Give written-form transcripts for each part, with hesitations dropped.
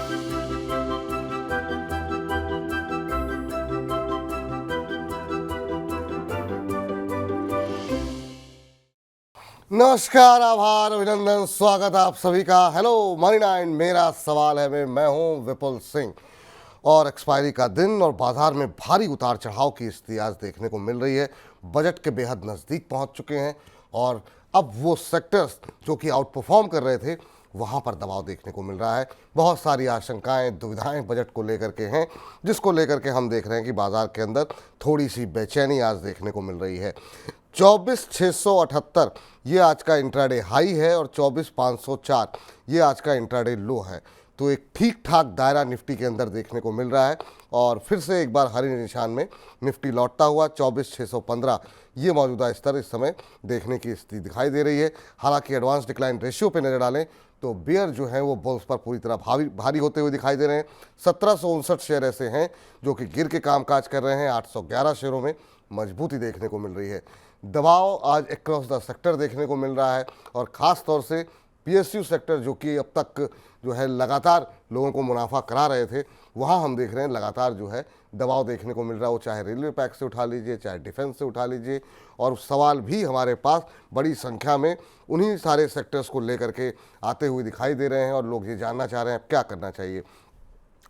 नमस्कार, आभार, अभिनंदन, स्वागत आप सभी का। हेलो मनी नाइन, मेरा सवाल है मैं हूं विपुल सिंह। और एक्सपायरी का दिन और बाजार में भारी उतार चढ़ाव की स्थिति आज देखने को मिल रही है। बजट के बेहद नज़दीक पहुंच चुके हैं और अब वो सेक्टर्स जो कि आउट परफॉर्म कर रहे थे वहां पर दबाव देखने को मिल रहा है। बहुत सारी आशंकाएं, दुविधाएं बजट को लेकर के हैं, जिसको लेकर के हम देख रहे हैं कि बाजार के अंदर थोड़ी सी बेचैनी आज देखने को मिल रही है। 24,678 ये आज का इंट्राडे हाई है और 24,504 ये आज का इंट्राडे लो है। तो एक ठीक ठाक दायरा निफ्टी के अंदर देखने को मिल रहा है और फिर से एक बार हरे निशान में निफ्टी लौटता हुआ 24,615 ये मौजूदा स्तर इस समय देखने की स्थिति दिखाई दे रही है। हालांकि एडवांस डिक्लाइन रेशियो पे नज़र डालें तो बियर जो है वो बुल्स पर पूरी तरह भारी होते हुए दिखाई दे रहे हैं। 1759 शेयर ऐसे हैं जो कि गिर के कामकाज कर रहे हैं। 811 शेयरों में मजबूती देखने को मिल रही है। दबाव आज अक्रॉस द सेक्टर देखने को मिल रहा है और ख़ास तौर से पीएसयू सेक्टर जो कि अब तक जो है लगातार लोगों को मुनाफा करा रहे थे, वहाँ हम देख रहे हैं लगातार जो है दबाव देखने को मिल रहा है। वो चाहे रेलवे पैक से उठा लीजिए, चाहे डिफेंस से उठा लीजिए। और सवाल भी हमारे पास बड़ी संख्या में उन्हीं सारे सेक्टर्स को लेकर के आते हुए दिखाई दे रहे हैं और लोग ये जानना चाह रहे हैं अब क्या करना चाहिए।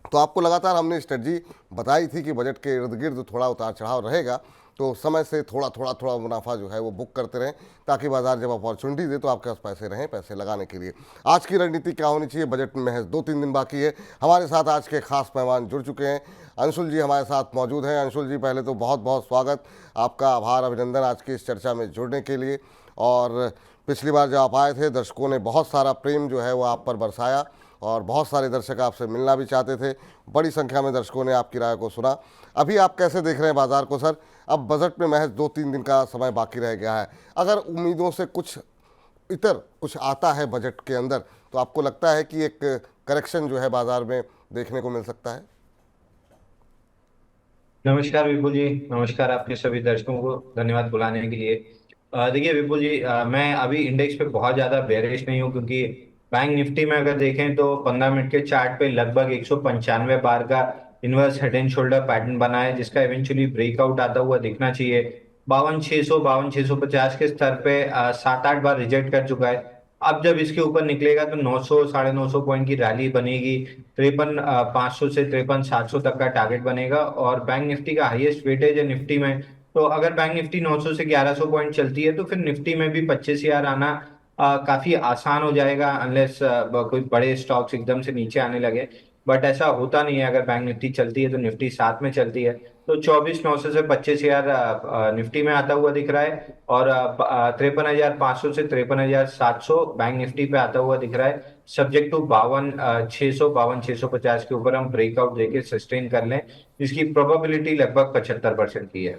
तो आपको लगातार हमने स्ट्रेटजी बताई थी कि बजट के इर्द गिर्द थोड़ा उतार चढ़ाव रहेगा, तो समय से थोड़ा मुनाफा जो है वो बुक करते रहें ताकि बाजार जब अपॉर्चुनिटी दे तो आपके पास पैसे रहें पैसे लगाने के लिए। आज की रणनीति क्या होनी चाहिए, बजट में महज 2-3 दिन बाकी है। हमारे साथ आज के खास मेहमान जुड़ चुके हैं। अंशुल जी हमारे साथ मौजूद हैं। अंशुल जी, पहले तो बहुत बहुत स्वागत, आपका आभार, अभिनंदन आज की इस चर्चा में जुड़ने के लिए। और पिछली बार जब आप आए थे दर्शकों ने बहुत सारा प्रेम जो है वो आप पर बरसाया और बहुत सारे दर्शक आपसे मिलना भी चाहते थे। बड़ी संख्या में दर्शकों ने आपकी राय को सुना। अभी आप कैसे देख रहे हैं बाजार को सर? अब बजट में महज 2-3 दिन का समय बाकी रह गया है। अगर उम्मीदों से कुछ आता है बजट के अंदर तो आपको लगता है कि एक करेक्शन जो है बाजार में देखने को मिल सकता है? नमस्कार विपुल जी। नमस्कार आपके सभी दर्शकों को, धन्यवाद बुलाने के लिए। देखिए विपुल जी, मैं अभी इंडेक्स पे बहुत ज्यादा बेयरिश नहीं हूँ, क्योंकि बैंक निफ्टी में अगर देखें तो 15 मिनट के चार्ट पे लगभग 195 बार का inverse head and shoulder pattern बना है, जिसका इवेंचुअली ब्रेकआउट आता हुआ दिखना चाहिए। 52,600 52,650 के स्तर पे 7-8 बार रिजेक्ट कर चुका है। अब जब इसके ऊपर निकलेगा तो 900 950 पॉइंट की रैली बनेगी। 53,500 से 53,700 तक का टारगेट बनेगा। और बैंक निफ्टी का हाईएस्ट वेटेज है निफ्टी में, तो अगर बैंक निफ्टी 900 से 1100 पॉइंट चलती है तो फिर निफ्टी में भी 25,000 आना काफी आसान हो जाएगा, अनलेस कोई बड़े स्टॉक्स एकदम से नीचे आने लगे। बट ऐसा होता नहीं है। अगर बैंक निफ्टी चलती है तो निफ्टी साथ में चलती है। तो 24,900 से 25,000 निफ्टी में आता हुआ दिख रहा है और 53,500 से 53,700 बैंक निफ्टी पे आता हुआ दिख रहा है। सब्जेक्ट टू 52,600 52,650 के ऊपर हम ब्रेकआउट देके सस्टेन कर लें, जिसकी प्रोबेबिलिटी लगभग 75% की है।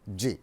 जी।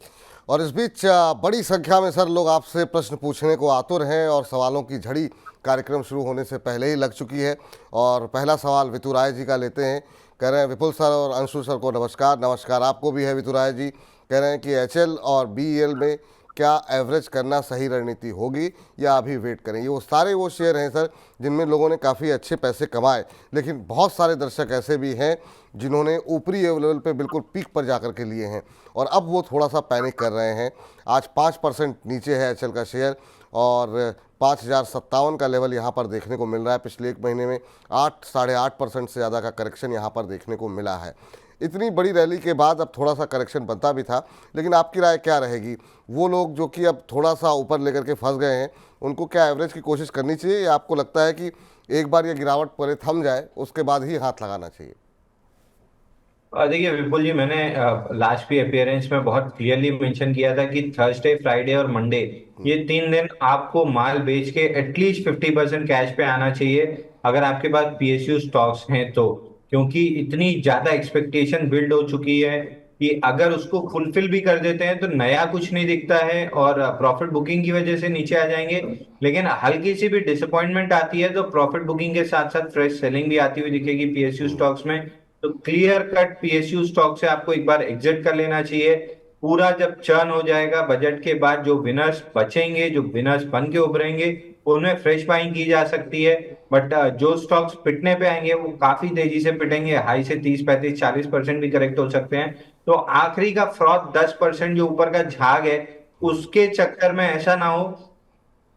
और इस बीच बड़ी संख्या में सर लोग आपसे प्रश्न पूछने को आतुर हैं और सवालों की झड़ी कार्यक्रम शुरू होने से पहले ही लग चुकी है। और पहला सवाल वितु राय जी का लेते हैं। कह रहे हैं विपुल सर और अंशुल सर को नमस्कार। नमस्कार आपको भी है वितु राय जी। कह रहे हैं कि एचएल और बीईएल में क्या एवरेज करना सही रणनीति होगी या अभी वेट करें? ये वो शेयर हैं सर जिनमें लोगों ने काफ़ी अच्छे पैसे कमाए, लेकिन बहुत सारे दर्शक ऐसे भी हैं जिन्होंने ऊपरी लेवल पे बिल्कुल पीक पर जाकर के लिए हैं और अब वो थोड़ा सा पैनिक कर रहे हैं। आज 5% नीचे है एचएल का शेयर और 5,057 का लेवल यहाँ पर देखने को मिल रहा है। पिछले एक महीने में 8-8.5% से ज़्यादा का करेक्शन यहाँ पर देखने को मिला है। इतनी बड़ी रैली के बाद अब थोड़ा सा करेक्शन बनता भी था, लेकिन आपकी राय क्या रहेगी? वो लोग जो कि अब थोड़ा सा ऊपर लेकर के फंस गए हैं, उनको क्या एवरेज की कोशिश करनी चाहिए या आपको लगता है कि एक बार ये गिरावट पहले थम जाए उसके बाद ही हाथ लगाना चाहिए? देखिए विपुल जी, मैंने लास्ट भी अपियरेंस में बहुत क्लियरली मेंशन किया था कि थर्सडे, फ्राइडे और मंडे, ये 3 दिन आपको माल बेच के एटलीस्ट 50% कैश पे आना चाहिए, अगर आपके पास पीएसयू स्टॉक्स हैं तो। क्योंकि इतनी ज्यादा एक्सपेक्टेशन बिल्ड हो चुकी है कि अगर उसको फुलफिल भी कर देते हैं तो नया कुछ नहीं दिखता है और प्रॉफिट बुकिंग की वजह से नीचे आ जाएंगे। लेकिन हल्की सी भी डिसअपॉइंटमेंट आती है तो प्रॉफिट बुकिंग के साथ साथ फ्रेश सेलिंग भी आती हुई दिखेगी पीएसयू स्टॉक्स में। तो क्लियर कट पीएसयू स्टॉक से आपको एक बार एग्जिट कर लेना चाहिए। पूरा जब चर्न हो जाएगा बजट के बाद, जो विनर्स बचेंगे, जो विनर्स बन के उभरेंगे, उनमें फ्रेश बाइंग की जा सकती है। बट जो स्टॉक्स पिटने पे आएंगे वो काफी तेजी से पिटेंगे, हाई से 30 35 40% भी करेक्ट हो सकते हैं। तो आखिरी का फ्रॉड 10% जो ऊपर का झाग है, उसके चक्कर में ऐसा ना हो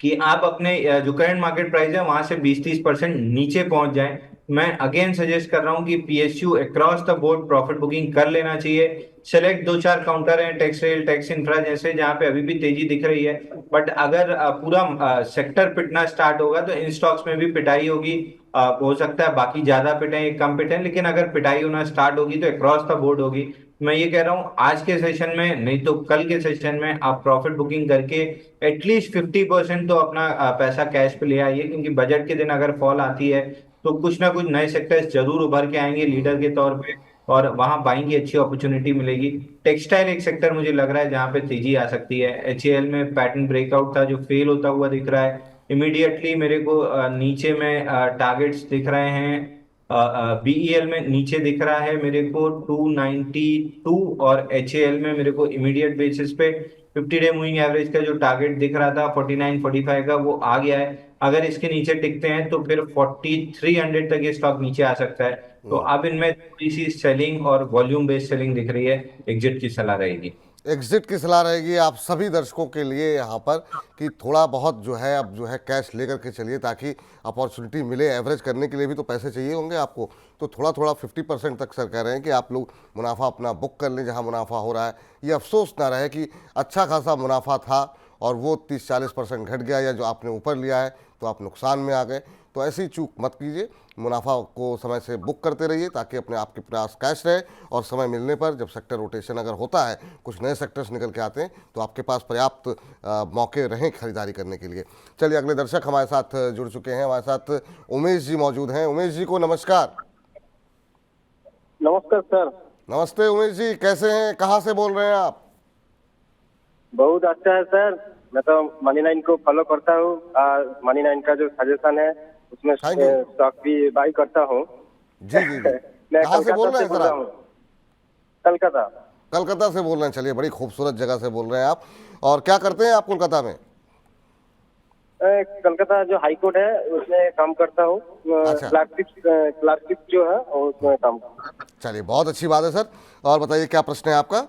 कि आप अपने जो करंट मार्केट प्राइस है वहां से 20 30% नीचे पहुंच जाएं। मैं अगेन सजेस्ट कर रहा हूं कि PSU across the board profit booking कर लेना चाहिए। सेलेक्ट दो चार काउंटर हैं, टेक्सटाइल टेक्स इंफ्रा जैसे, जहां पे अभी भी तेजी दिख रही है। बट अगर पूरा सेक्टर पिटना स्टार्ट होगा तो इन स्टॉक्स में भी पिटाई होगी। हो सकता है बाकी ज्यादा पिटे या कम पिटे, लेकिन अगर पिटाई होना स्टार्ट होगी तो अक्रॉस द बोर्ड होगी। मैं ये कह रहा हूँ आज के सेशन में नहीं तो कल के सेशन में आप प्रॉफिट बुकिंग करके एटलीस्ट 50% तो अपना पैसा कैश पे ले आइए, क्योंकि बजट के दिन अगर फॉल आती है तो कुछ ना कुछ नए सेक्टर्स जरूर उभर के आएंगे लीडर के तौर पे, और वहां बाइंग की अच्छी अपॉर्चुनिटी मिलेगी। टेक्सटाइल एक सेक्टर मुझे लग रहा है जहां पे तेजी आ सकती है। एचएएल में पैटर्न ब्रेकआउट था जो फेल होता हुआ दिख रहा है। इमीडिएटली मेरे को नीचे में टारगेट्स दिख रहे हैं। बीईएल में नीचे दिख रहा है मेरे को 292, और एचएएल में मेरे को इमीडिएट बेसिस पे 50 डे मूविंग एवरेज का जो टारगेट दिख रहा था 49 45 का, वो आ गया है। अगर इसके नीचे टिकते हैं तो फिर 4300 तक ये स्टॉक नीचे आ सकता है। तो अब इनमें थोड़ी सी सेलिंग और वॉल्यूम बेस्ड सेलिंग दिख रही है, एग्जिट की सलाह रहेगी। एग्जिट की सलाह रहेगी आप सभी दर्शकों के लिए यहाँ पर कि थोड़ा बहुत जो है अब जो है कैश लेकर के चलिए, ताकि अपॉर्चुनिटी मिले। एवरेज करने के लिए भी तो पैसे चाहिए होंगे आपको, तो थोड़ा थोड़ा 50% तक सर कह रहे हैं कि आप लोग मुनाफा अपना बुक कर लें जहाँ मुनाफा हो रहा है। ये अफसोस ना रहे कि अच्छा खासा मुनाफा था और वो 30 40% घट गया, या जो आपने ऊपर लिया है तो आप नुकसान में आ गए। तो ऐसी चूक मत कीजिए, मुनाफा को समय से बुक करते रहिए ताकि अपने आपके पास कैश रहे, और समय मिलने पर जब सेक्टर रोटेशन अगर होता है, कुछ नए सेक्टर्स निकल के आते हैं, तो आपके पास पर्याप्त मौके रहें खरीदारी करने के लिए। चलिए अगले दर्शक हमारे साथ जुड़ चुके हैं, हमारे साथ उमेश जी मौजूद हैं। उमेश जी को नमस्कार। नमस्कार सर। नमस्ते उमेश जी, कैसे हैं, कहाँ से बोल रहे हैं आप? बहुत अच्छा है सर। मैं तो मनी नाइन को फॉलो करता हूँ। मनी नाइन का जो सजेशन है उसमें थैंक यू स्टॉक भी बाई करता हूँ। जी जी जी। मैं कहाँ से बोल कलकत्ता रहे से हैं बोल सर रहा आप? हूँ। कलकत्ता। कलकत्ता से बोल रहे हैं, चलिए बड़ी खूबसूरत जगह से बोल रहे हैं आप। और क्या करते हैं आप कोलकाता में? कलकत्ता जो हाई कोर्ट है उसमें काम करता हूँ। अच्छा, क्लार्कशिप जो है और उसमें काम करता चलिए बहुत अच्छी बात है सर। और बताइए क्या प्रश्न है आपका?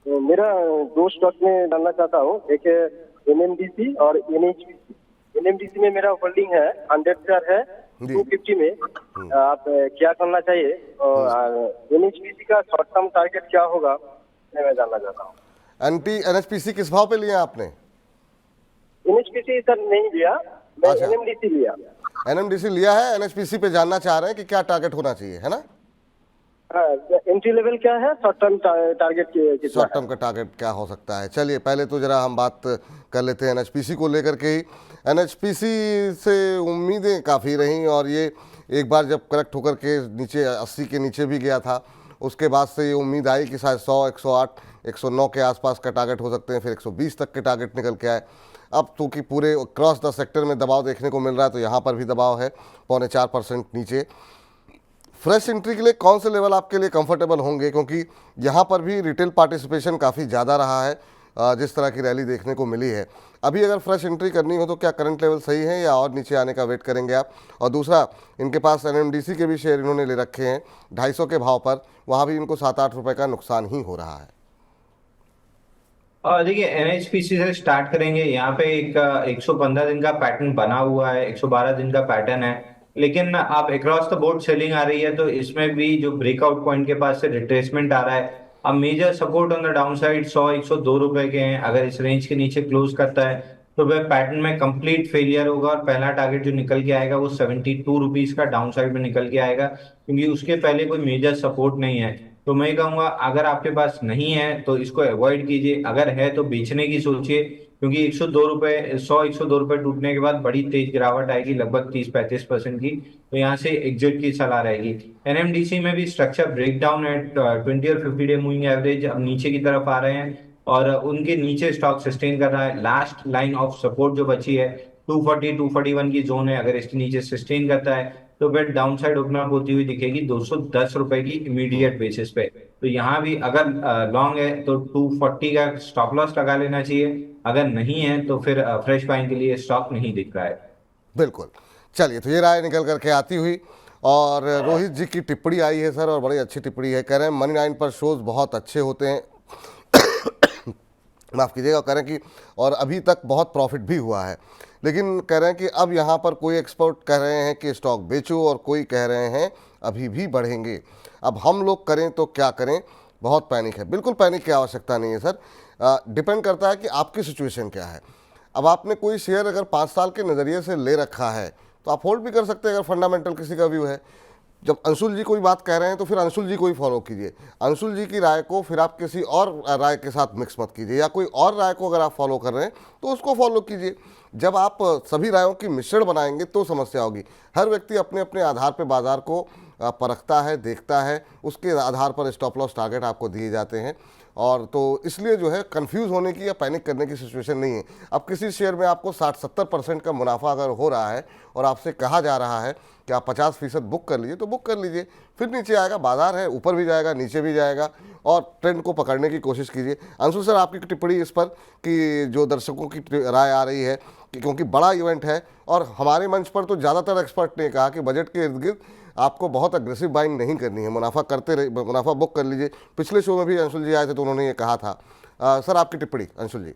हूँ। मेरा दो स्टॉक में डालना चाहता हूँ, एक है एनएमडीसी और एनएचपीसी। एनएमडीसी में मेरा होल्डिंग है 100 शेयर है जी 250 में। आप क्या करना चाहिए, और एनएचपीसी का शॉर्ट टर्म टारगेट क्या होगा, मैं जानना चाहता हूँ। एनएचपीसी किस भाव पे लिया आपने? एनएचपीसी सर नहीं लिया, मैं अच्छा, एनएमडीसी लिया। एनएमडीसी लिया है, एनएचपीसी पे जानना चाह रहे हैं कि क्या टारगेट होना चाहिए, है ना? हाँ, एंट्री लेवल क्या है, शॉर्ट टर्म टारगेट कितना शॉर्ट है? टर्म का टारगेट क्या हो सकता है? चलिए पहले तो जरा हम बात कर लेते हैं एनएचपीसी को लेकर के ही। एनएचपीसी से उम्मीदें काफ़ी रहीं, और ये एक बार जब करेक्ट होकर के नीचे 80 के नीचे भी गया था, उसके बाद से ये उम्मीद आई कि शायद 100 108 109 के आसपास का टारगेट हो सकते हैं, फिर 120 तक के टारगेट निकल के आए। अब चूँकि पूरे क्रॉस द सेक्टर में दबाव देखने को मिल रहा है, तो यहाँ पर भी दबाव है 0.25% नीचे। फ्रेश एंट्री के लिए कौन से लेवल आपके लिए कंफर्टेबल होंगे, क्योंकि यहाँ पर भी रिटेल पार्टिसिपेशन काफ़ी ज़्यादा रहा है जिस तरह की रैली देखने को मिली है। अभी अगर फ्रेश एंट्री करनी हो तो क्या करंट लेवल सही है या और नीचे आने का वेट करेंगे आप? और दूसरा, इनके पास एनएमडीसी के भी शेयर इन्होंने ले रखे हैं 250 के भाव पर, वहाँ भी इनको 7-8 रुपये का नुकसान ही हो रहा है। और देखिए एनएचपीसी से स्टार्ट करेंगे। यहाँ पे एक 115 दिन का पैटर्न बना हुआ है, 112 दिन का पैटर्न है, लेकिन आप अक्रॉस द बोर्ड सेलिंग आ रही है, तो इसमें भी जो ब्रेकआउट पॉइंट के पास से रिट्रेसमेंट आ रहा है। अब major support on the down side 100 102 रुपए के हैं। अगर इस रेंज के नीचे क्लोज करता है तो वह पैटर्न में कंप्लीट फेलियर होगा, और पहला टारगेट जो निकल के आएगा वो 72 रुपीज का डाउन साइड में निकल के आएगा, क्योंकि उसके पहले कोई मेजर सपोर्ट नहीं है। तो मैं कहूंगा अगर आपके पास नहीं है तो इसको अवॉइड कीजिए, अगर है तो बेचने की सोचिए, क्योंकि 102 रुपए 102 रुपए टूटने के बाद बड़ी तेज गिरावट आएगी, लगभग 30 35% की। तो यहाँ से एग्जिट की सलाह रहेगी। एनएमडीसी में भी स्ट्रक्चर ब्रेकडाउन है, 20 और 50 डे मूविंग एवरेज अब नीचे की तरफ आ रहे हैं, और उनके नीचे स्टॉक सस्टेन कर रहा है। लास्ट लाइन ऑफ सपोर्ट जो बची है 240 241 की जोन है, अगर इसके नीचे सस्टेन करता है तो फिर डाउन साइड ओपन अप होती हुई दिखेगी 210 रुपए की इमीडिएट बेसिस पे। तो यहाँ भी अगर लॉन्ग है तो 240 का स्टॉप लॉस लगा लेना चाहिए। अगर नहीं है तो फिर फ्रेश बाइंग के लिए स्टॉक नहीं दिख रहा है। बिल्कुल। चलिए, तो ये राय निकल करके आती हुई, और रोहित जी की टिप्पणी आई है सर, और बड़ी अच्छी टिप्पणी है। कह रहे हैं मनी 9 पर शोज बहुत अच्छे होते हैं, माफ़ कीजिएगा, कह रहे हैं कि और अभी तक बहुत प्रॉफिट भी हुआ है। लेकिन कह रहे हैं कि अब यहाँ पर कोई एक्सपर्ट कह रहे हैं कि स्टॉक बेचो, और कोई कह रहे हैं अभी भी बढ़ेंगे। अब हम लोग करें तो क्या करें? बहुत पैनिक है। बिल्कुल पैनिक की आवश्यकता नहीं है सर। डिपेंड करता है कि आपकी सिचुएशन क्या है। अब आपने कोई शेयर अगर 5 साल के नज़रिए से ले रखा है तो आप होल्ड भी कर सकते हैं, अगर फंडामेंटल किसी का व्यू है। जब अंशुल जी कोई बात कह रहे हैं तो फिर अंशुल जी को ही फॉलो कीजिए। अंशुल जी की राय को फिर आप किसी और राय के साथ मिक्स मत कीजिए, या कोई और राय को अगर आप फॉलो कर रहे हैं तो उसको फॉलो कीजिए। जब आप सभी रायों की मिश्रण बनाएंगे तो समस्या होगी। हर व्यक्ति अपने अपने आधार पर बाजार को परखता है, देखता है, उसके आधार पर स्टॉप लॉस टारगेट आपको दिए जाते हैं। और तो इसलिए जो है कंफ्यूज होने की या पैनिक करने की सिचुएशन नहीं है। अब किसी शेयर में आपको 60-70% का मुनाफा अगर हो रहा है और आपसे कहा जा रहा है कि आप 50% बुक कर लीजिए, तो बुक कर लीजिए। फिर नीचे आएगा, बाजार है, ऊपर भी जाएगा, नीचे भी जाएगा, और ट्रेंड को पकड़ने की कोशिश कीजिए। अंशु सर, आपकी टिप्पणी इस पर कि जो दर्शकों की राय आ रही है कि क्योंकि बड़ा इवेंट है, और हमारे मंच पर तो ज़्यादातर एक्सपर्ट ने कहा कि बजट के इर्द गिर्द आपको बहुत अग्रेसिव बाइंग नहीं करनी है, मुनाफा करते रहे, मुनाफा बुक कर लीजिए। पिछले शो में भी अंशुल जी आए थे तो उन्होंने ये कहा था। सर, आपकी टिप्पणी अंशुल जी।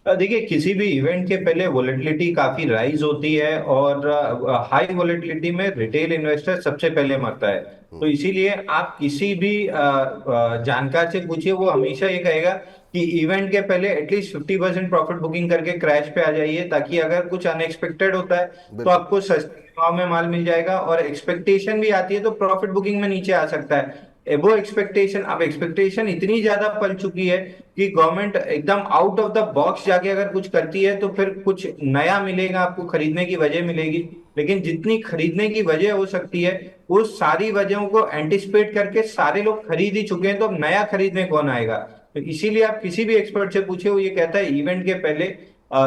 देखिए, किसी भी इवेंट के पहले वोलेटिलिटी काफी राइज होती है, और हाई वोलेटिलिटी में रिटेल इन्वेस्टर सबसे पहले मरता है। तो इसीलिए आप किसी भी जानकार से पूछिए, वो हमेशा ये कहेगा कि इवेंट के पहले एटलीस्ट 50% प्रॉफिट बुकिंग करके क्रैश पे आ जाइए, ताकि अगर कुछ अनएक्सपेक्टेड होता है तो बिल्कुल। आपको सस्ते भाव में माल मिल जाएगा, और एक्सपेक्टेशन भी आती है तो प्रॉफिट बुकिंग में नीचे आ सकता है। वो एक्सपेक्टेशन, अब एक्सपेक्टेशन इतनी ज्यादा पल चुकी है कि गवर्नमेंट एकदम आउट ऑफ द बॉक्स जाके अगर कुछ करती है तो फिर कुछ नया मिलेगा, आपको खरीदने की वजह मिलेगी। लेकिन जितनी खरीदने की वजह हो सकती है, वो सारी वजहों को एंटिसिपेट करके सारे लोग खरीद ही चुके हैं, तो अब नया खरीदने कौन आएगा? तो इसीलिए आप किसी भी एक्सपर्ट से पूछे, वो ये कहता है इवेंट के पहले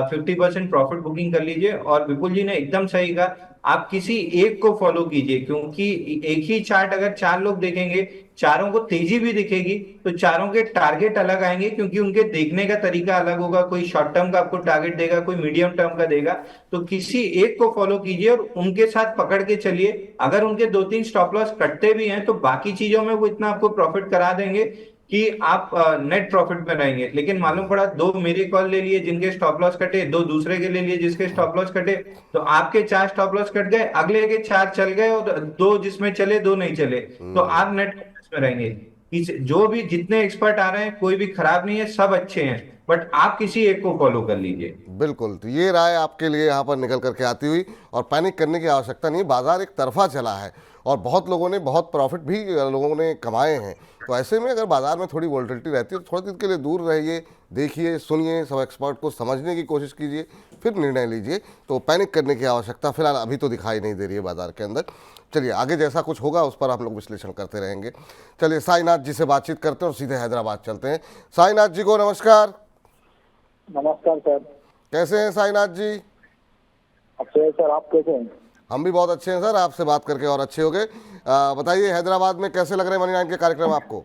50% प्रॉफिट बुकिंग कर लीजिए। और विपुल जी ने एकदम सही कहा, आप किसी एक को फॉलो कीजिए, क्योंकि एक ही चार्ट अगर चार लोग देखेंगे, चारों को तेजी भी दिखेगी, तो चारों के टारगेट अलग आएंगे, क्योंकि उनके देखने का तरीका अलग होगा। कोई शॉर्ट टर्म का आपको टारगेट देगा, कोई मीडियम टर्म का देगा। तो किसी एक को फॉलो कीजिए और उनके साथ पकड़ के चलिए। अगर उनके 2-3 स्टॉप लॉस कटते भी हैं तो बाकी चीजों में वो इतना आपको प्रॉफिट करा देंगे कि आप नेट प्रॉफिट में रहेंगे। लेकिन मालूम पड़ा, दो मेरे कॉल ले लिए जिनके स्टॉप लॉस कटे, दो दूसरे के ले लिए जिसके स्टॉप लॉस कटे, तो आपके 4 स्टॉप लॉस कट गए, अगले के 4 चल गए, और 2 जिसमें चले 2 नहीं चले, तो आप नेट में रहेंगे। जो भी जितने एक्सपर्ट आ रहे हैं, कोई भी खराब नहीं है, सब अच्छे हैं, बट आप किसी एक को फॉलो कर लीजिए। बिल्कुल, तो ये राय आपके लिए यहाँ पर निकल करके आती हुई, और पैनिक करने की आवश्यकता नहीं है। बाजार एक तरफा चला है और बहुत लोगों ने बहुत प्रॉफिट भी लोगों ने कमाए हैं। तो ऐसे में अगर बाजार में थोड़ी वोलेटिलिटी रहती है तो थोड़ी देर के लिए दूर रहिए, देखिए, सुनिए, सब एक्सपर्ट को समझने की कोशिश कीजिए, फिर निर्णय लीजिए। तो पैनिक करने की आवश्यकता फिलहाल अभी तो दिखाई नहीं दे रही है बाजार के अंदर। चलिए, आगे जैसा कुछ होगा उस पर हम लोग विश्लेषण करते रहेंगे। चलिए, साईनाथ जी से बातचीत करते हैं और सीधे हैदराबाद चलते हैं। साईनाथ जी को नमस्कार। नमस्कार सर। कैसे हैं साईनाथ जी? अच्छे हैं सर, आप कैसे हैं? हम भी बहुत अच्छे हैं सर, आपसे बात करके और अच्छे हो गए। बताइए, हैदराबाद में कैसे लग रहे हैं मनी 9 के कार्यक्रम आपको?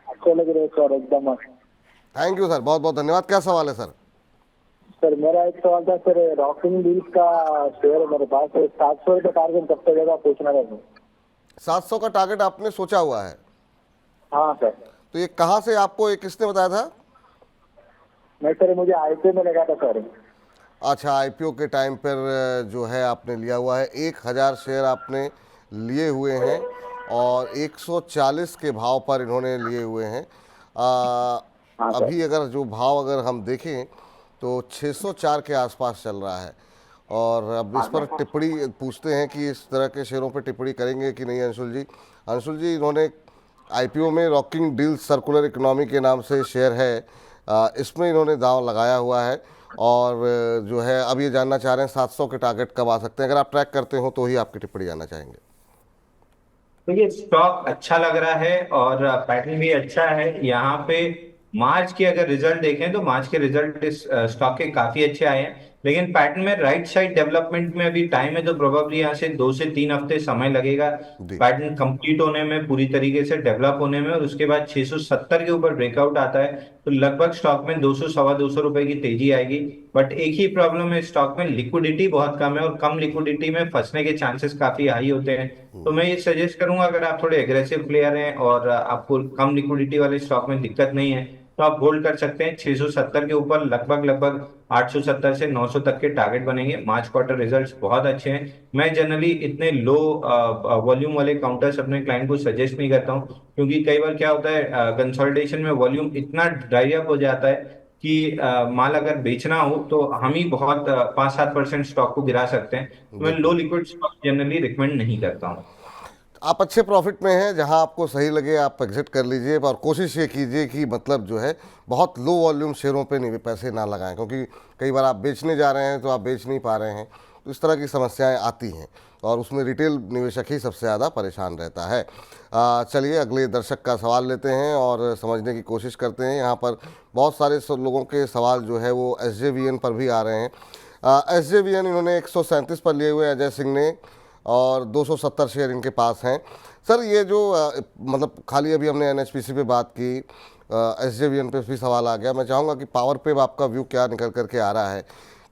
अच्छे लग रहे हैं सर, एकदम। थैंक यू सर, बहुत बहुत धन्यवाद। क्या सवाल है सर? सर, मेरा एक सवाल था सर, रॉकिंग डील्स का शेयर है मेरे पास, 700 रुपये टारगेट कब तक पूछना था सर। 700 का टारगेट आपने सोचा हुआ है? हाँ सर। तो ये कहाँ से आपको, ये किसने बताया था? नहीं सर, मुझे आईपीओ में लगा था सर। अच्छा, आईपीओ के टाइम पर जो है आपने लिया हुआ है। 1000 शेयर आपने लिए हुए हैं और 140 के भाव पर इन्होंने लिए हुए हैं। हाँ सर। अभी अगर जो भाव अगर हम देखें तो 604 के आसपास चल रहा है। और अब इस पर टिप्पणी पूछते हैं कि इस तरह के शेयरों पर टिप्पणी करेंगे कि नहीं अंशुल जी। अंशुल जी, इन्होंने आईपीओ में रॉकिंग डील्स सर्कुलर इकोनॉमी के नाम से शेयर है, इसमें इन्होंने दांव लगाया हुआ है। और जो है अब ये जानना चाह रहे हैं 700 के टारगेट कब आ सकते हैं। अगर आप ट्रैक करते हो तो ही आपकी टिप्पणी जानना चाहेंगे। तो ये स्टॉक अच्छा लग रहा है और पैटर्न भी अच्छा है। यहाँ पे मार्च के अगर रिजल्ट देखें तो मार्च के रिजल्ट इस स्टॉक के काफी अच्छे आए हैं। लेकिन पैटर्न में राइट साइड डेवलपमेंट में अभी टाइम है, तो प्रोबेबली यहाँ से 2 से 3 हफ्ते समय लगेगा जी। पैटर्न कंप्लीट होने में, पूरी तरीके से डेवलप होने में। और उसके बाद 670 के ऊपर ब्रेकआउट आता है तो लगभग स्टॉक में 200 सवा 200 रुपए की तेजी आएगी। बट एक ही प्रॉब्लम है, स्टॉक में लिक्विडिटी बहुत कम है और कम लिक्विडिटी में फंसने के चांसेस काफी हाई होते हैं। तो मैं ये सजेस्ट करूंगा, अगर आप थोड़े एग्रेसिव प्लेयर हैं और आपको कम लिक्विडिटी वाले स्टॉक में दिक्कत नहीं है, तो आप होल्ड कर सकते हैं। 670 के ऊपर लगभग लगभग 870 से 900 तक के टारगेट बनेंगे। मार्च क्वार्टर रिजल्ट्स बहुत अच्छे हैं। मैं जनरली इतने लो वॉल्यूम वाले काउंटर्स अपने क्लाइंट को सजेस्ट नहीं करता हूँ, क्योंकि कई बार क्या होता है, कंसोलिडेशन में वॉल्यूम इतना ड्राई अप हो जाता है कि माल अगर बेचना हो तो हम ही बहुत 5-7% स्टॉक को गिरा सकते हैं। तो मैं लो बिल्कुल। लिक्विड स्टॉक जनरली रिकमेंड नहीं करता हूँ। आप अच्छे प्रॉफिट में हैं, जहां आपको सही लगे आप एग्जिट कर लीजिए, और कोशिश ये कीजिए कि मतलब जो है बहुत लो वॉल्यूम शेयरों पे नहीं पैसे ना लगाएं, क्योंकि कई बार आप बेचने जा रहे हैं तो आप बेच नहीं पा रहे हैं, तो इस तरह की समस्याएं आती हैं और उसमें रिटेल निवेशक ही सबसे ज़्यादा परेशान रहता है। चलिए अगले दर्शक का सवाल लेते हैं और समझने की कोशिश करते हैं। यहाँ पर बहुत सारे लोगों के सवाल जो है वो SJVN पर भी आ रहे हैं। SJVN इन्होंने 137 पर लिए हुए हैं अजय सिंह ने, और 270 शेयर इनके पास हैं। सर ये जो मतलब खाली अभी हमने NHPC पे बात की, SJVN पे भी सवाल आ गया। मैं चाहूँगा कि पावर पे आपका व्यू क्या निकल करके आ रहा है,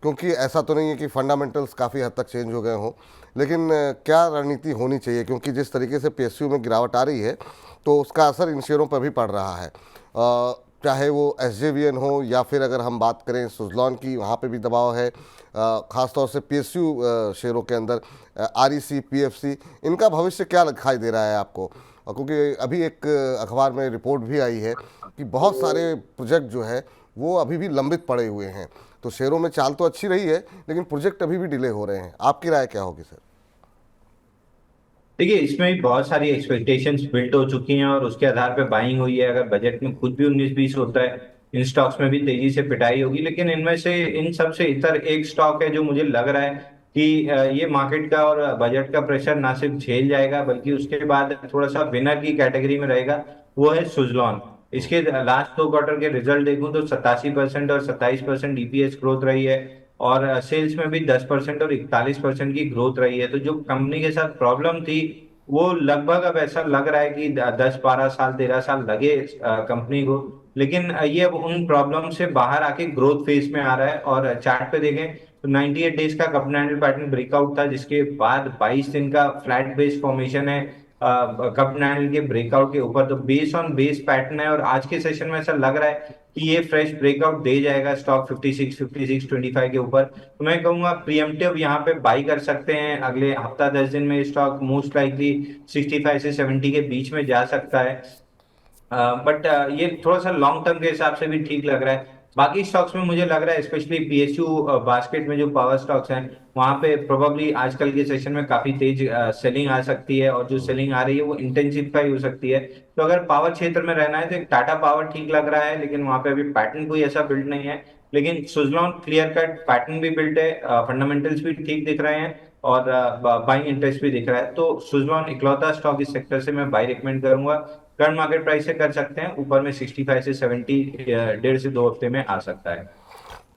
क्योंकि ऐसा तो नहीं है कि फंडामेंटल्स काफ़ी हद तक चेंज हो गए हों, लेकिन क्या रणनीति होनी चाहिए, क्योंकि जिस तरीके से PSU में गिरावट आ रही है तो उसका असर इन शेयरों पर भी पड़ रहा है। चाहे वो SJVN हो या फिर अगर हम बात करें सुज़लॉन की, वहाँ पे भी दबाव है, ख़ासतौर से PSU शेयरों के अंदर। REC, PFC, इनका भविष्य क्या दिखाई दे रहा है आपको? क्योंकि अभी एक अखबार में रिपोर्ट भी आई है कि बहुत सारे प्रोजेक्ट जो है वो अभी भी लंबित पड़े हुए हैं, तो शेयरों में चाल तो अच्छी रही है लेकिन प्रोजेक्ट अभी भी डिले हो रहे हैं। आपकी राय क्या होगी सर? देखिए, इसमें भी बहुत सारी एक्सपेक्टेशंस बिल्ट हो चुकी हैं और उसके आधार पे बाइंग हुई है। अगर बजट में खुद भी 19-20 होता है, इन स्टॉक्स में भी तेजी से पिटाई होगी। लेकिन इनमें से इन सब से इतर एक स्टॉक है जो मुझे लग रहा है कि ये मार्केट का और बजट का प्रेशर ना सिर्फ झेल जाएगा, बल्कि उसके बाद थोड़ा सा विनर की कैटेगरी में रहेगा। वो है सुजलॉन। इसके लास्ट 2 क्वार्टर के रिजल्ट देखूं तो 87% और 27% EPS ग्रोथ रही है, और सेल्स में भी 10% और 41% की ग्रोथ रही है। तो जो कंपनी के साथ प्रॉब्लम थी, वो लगभग अब ऐसा लग रहा है कि 10-12 साल 13 साल लगे कंपनी को, लेकिन ये अब उन प्रॉब्लम से बाहर आके ग्रोथ फेज में आ रहा है। और चार्ट पे देखें तो 98 डेज का कप पैटर्न ब्रेकआउट था, जिसके बाद 22 दिन का फ्लैट बेस फॉर्मेशन है कप के ब्रेकआउट के ऊपर। तो बेस ऑन बेस पैटर्न है, और आज के सेशन में ऐसा लग रहा है कि ये फ्रेश ब्रेकआउट दे जाएगा स्टॉक 56-25 के ऊपर। तो मैं कहूंगा प्रीएम्प्टिव यहाँ पे बाई कर सकते हैं। अगले हफ्ता 10 दिन में स्टॉक मोस्ट लाइकली 65 से 70 के बीच में जा सकता है। बट ये थोड़ा सा लॉन्ग टर्म के हिसाब से भी ठीक लग रहा है। बाकी स्टॉक्स में मुझे लग रहा है, स्पेशली PSU बास्केट में जो पावर स्टॉक्स हैं, वहां पे प्रोबेबली आजकल के सेशन में काफी तेज सेलिंग आ सकती है, और जो सेलिंग आ रही है वो इंटेंसिफाई हो सकती है। तो अगर पावर क्षेत्र में रहना है तो एक टाटा पावर ठीक लग रहा है, लेकिन वहां पे अभी पैटर्न कोई ऐसा बिल्ड नहीं है। लेकिन सुजलॉन क्लियर कट पैटर्न भी बिल्ड है, फंडामेंटल्स भी ठीक दिख रहे हैं, और बाइंग इंटरेस्ट भी दिख रहा है। तो सुजलॉन इकलौता स्टॉक इस सेक्टर से मैं बाई रिकमेंड करूंगा। करंट मार्केट प्राइस से कर सकते हैं, ऊपर में 65 से 70 1.5 से 2 हफ्ते में आ सकता है।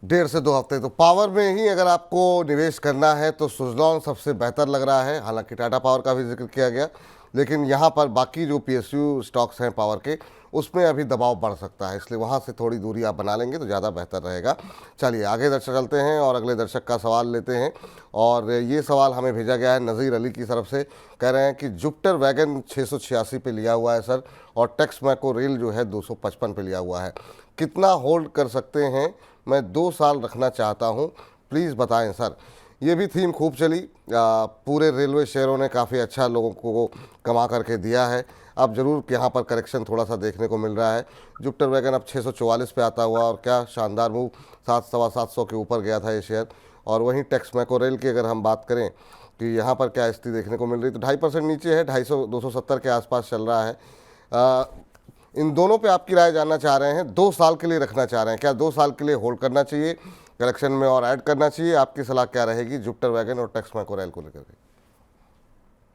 1.5 से 2 हफ्ते। तो पावर में ही अगर आपको निवेश करना है तो सुज़लॉन सबसे बेहतर लग रहा है। हालांकि टाटा पावर का भी जिक्र किया गया, लेकिन यहाँ पर बाकी जो PSU स्टॉक्स हैं पावर के, उसमें अभी दबाव बढ़ सकता है, इसलिए वहाँ से थोड़ी दूरी आप बना लेंगे तो ज़्यादा बेहतर रहेगा। चलिए आगे दर्शक चलते हैं और अगले दर्शक का सवाल लेते हैं। और ये सवाल हमें भेजा गया है नज़ीर अली की तरफ से। कह रहे हैं कि जुपिटर वैगन 686 पे लिया हुआ है सर, और टेक्स मैको रेल जो है 255 पे लिया हुआ है, कितना होल्ड कर सकते हैं? मैं 2 साल रखना चाहता हूं, प्लीज़ बताएं सर। ये भी थीम खूब चली, पूरे रेलवे शेयरों ने काफ़ी अच्छा लोगों को कमा करके दिया है। अब ज़रूर यहाँ पर करेक्शन थोड़ा सा देखने को मिल रहा है। जुपिटर वैगन अब 644 पे आता हुआ, और क्या शानदार मूव, 700-750 के ऊपर गया था ये शेयर। और वहीं टेक्स मैको रेल की अगर हम बात करें कि यहाँ पर क्या स्थिति देखने को मिल रही, तो 2.5% नीचे है, 250-270 के आसपास चल रहा है। इन दोनों पे आपकी राय जानना चाह रहे हैं। 2 साल के लिए रखना चाह रहे हैं, क्या 2 साल के लिए होल्ड करना चाहिए, कलेक्शन में और ऐड करना चाहिए? आपकी सलाह क्या रहेगी जुपिटर वैगन और टेक्स मैको रेल को लेकर के?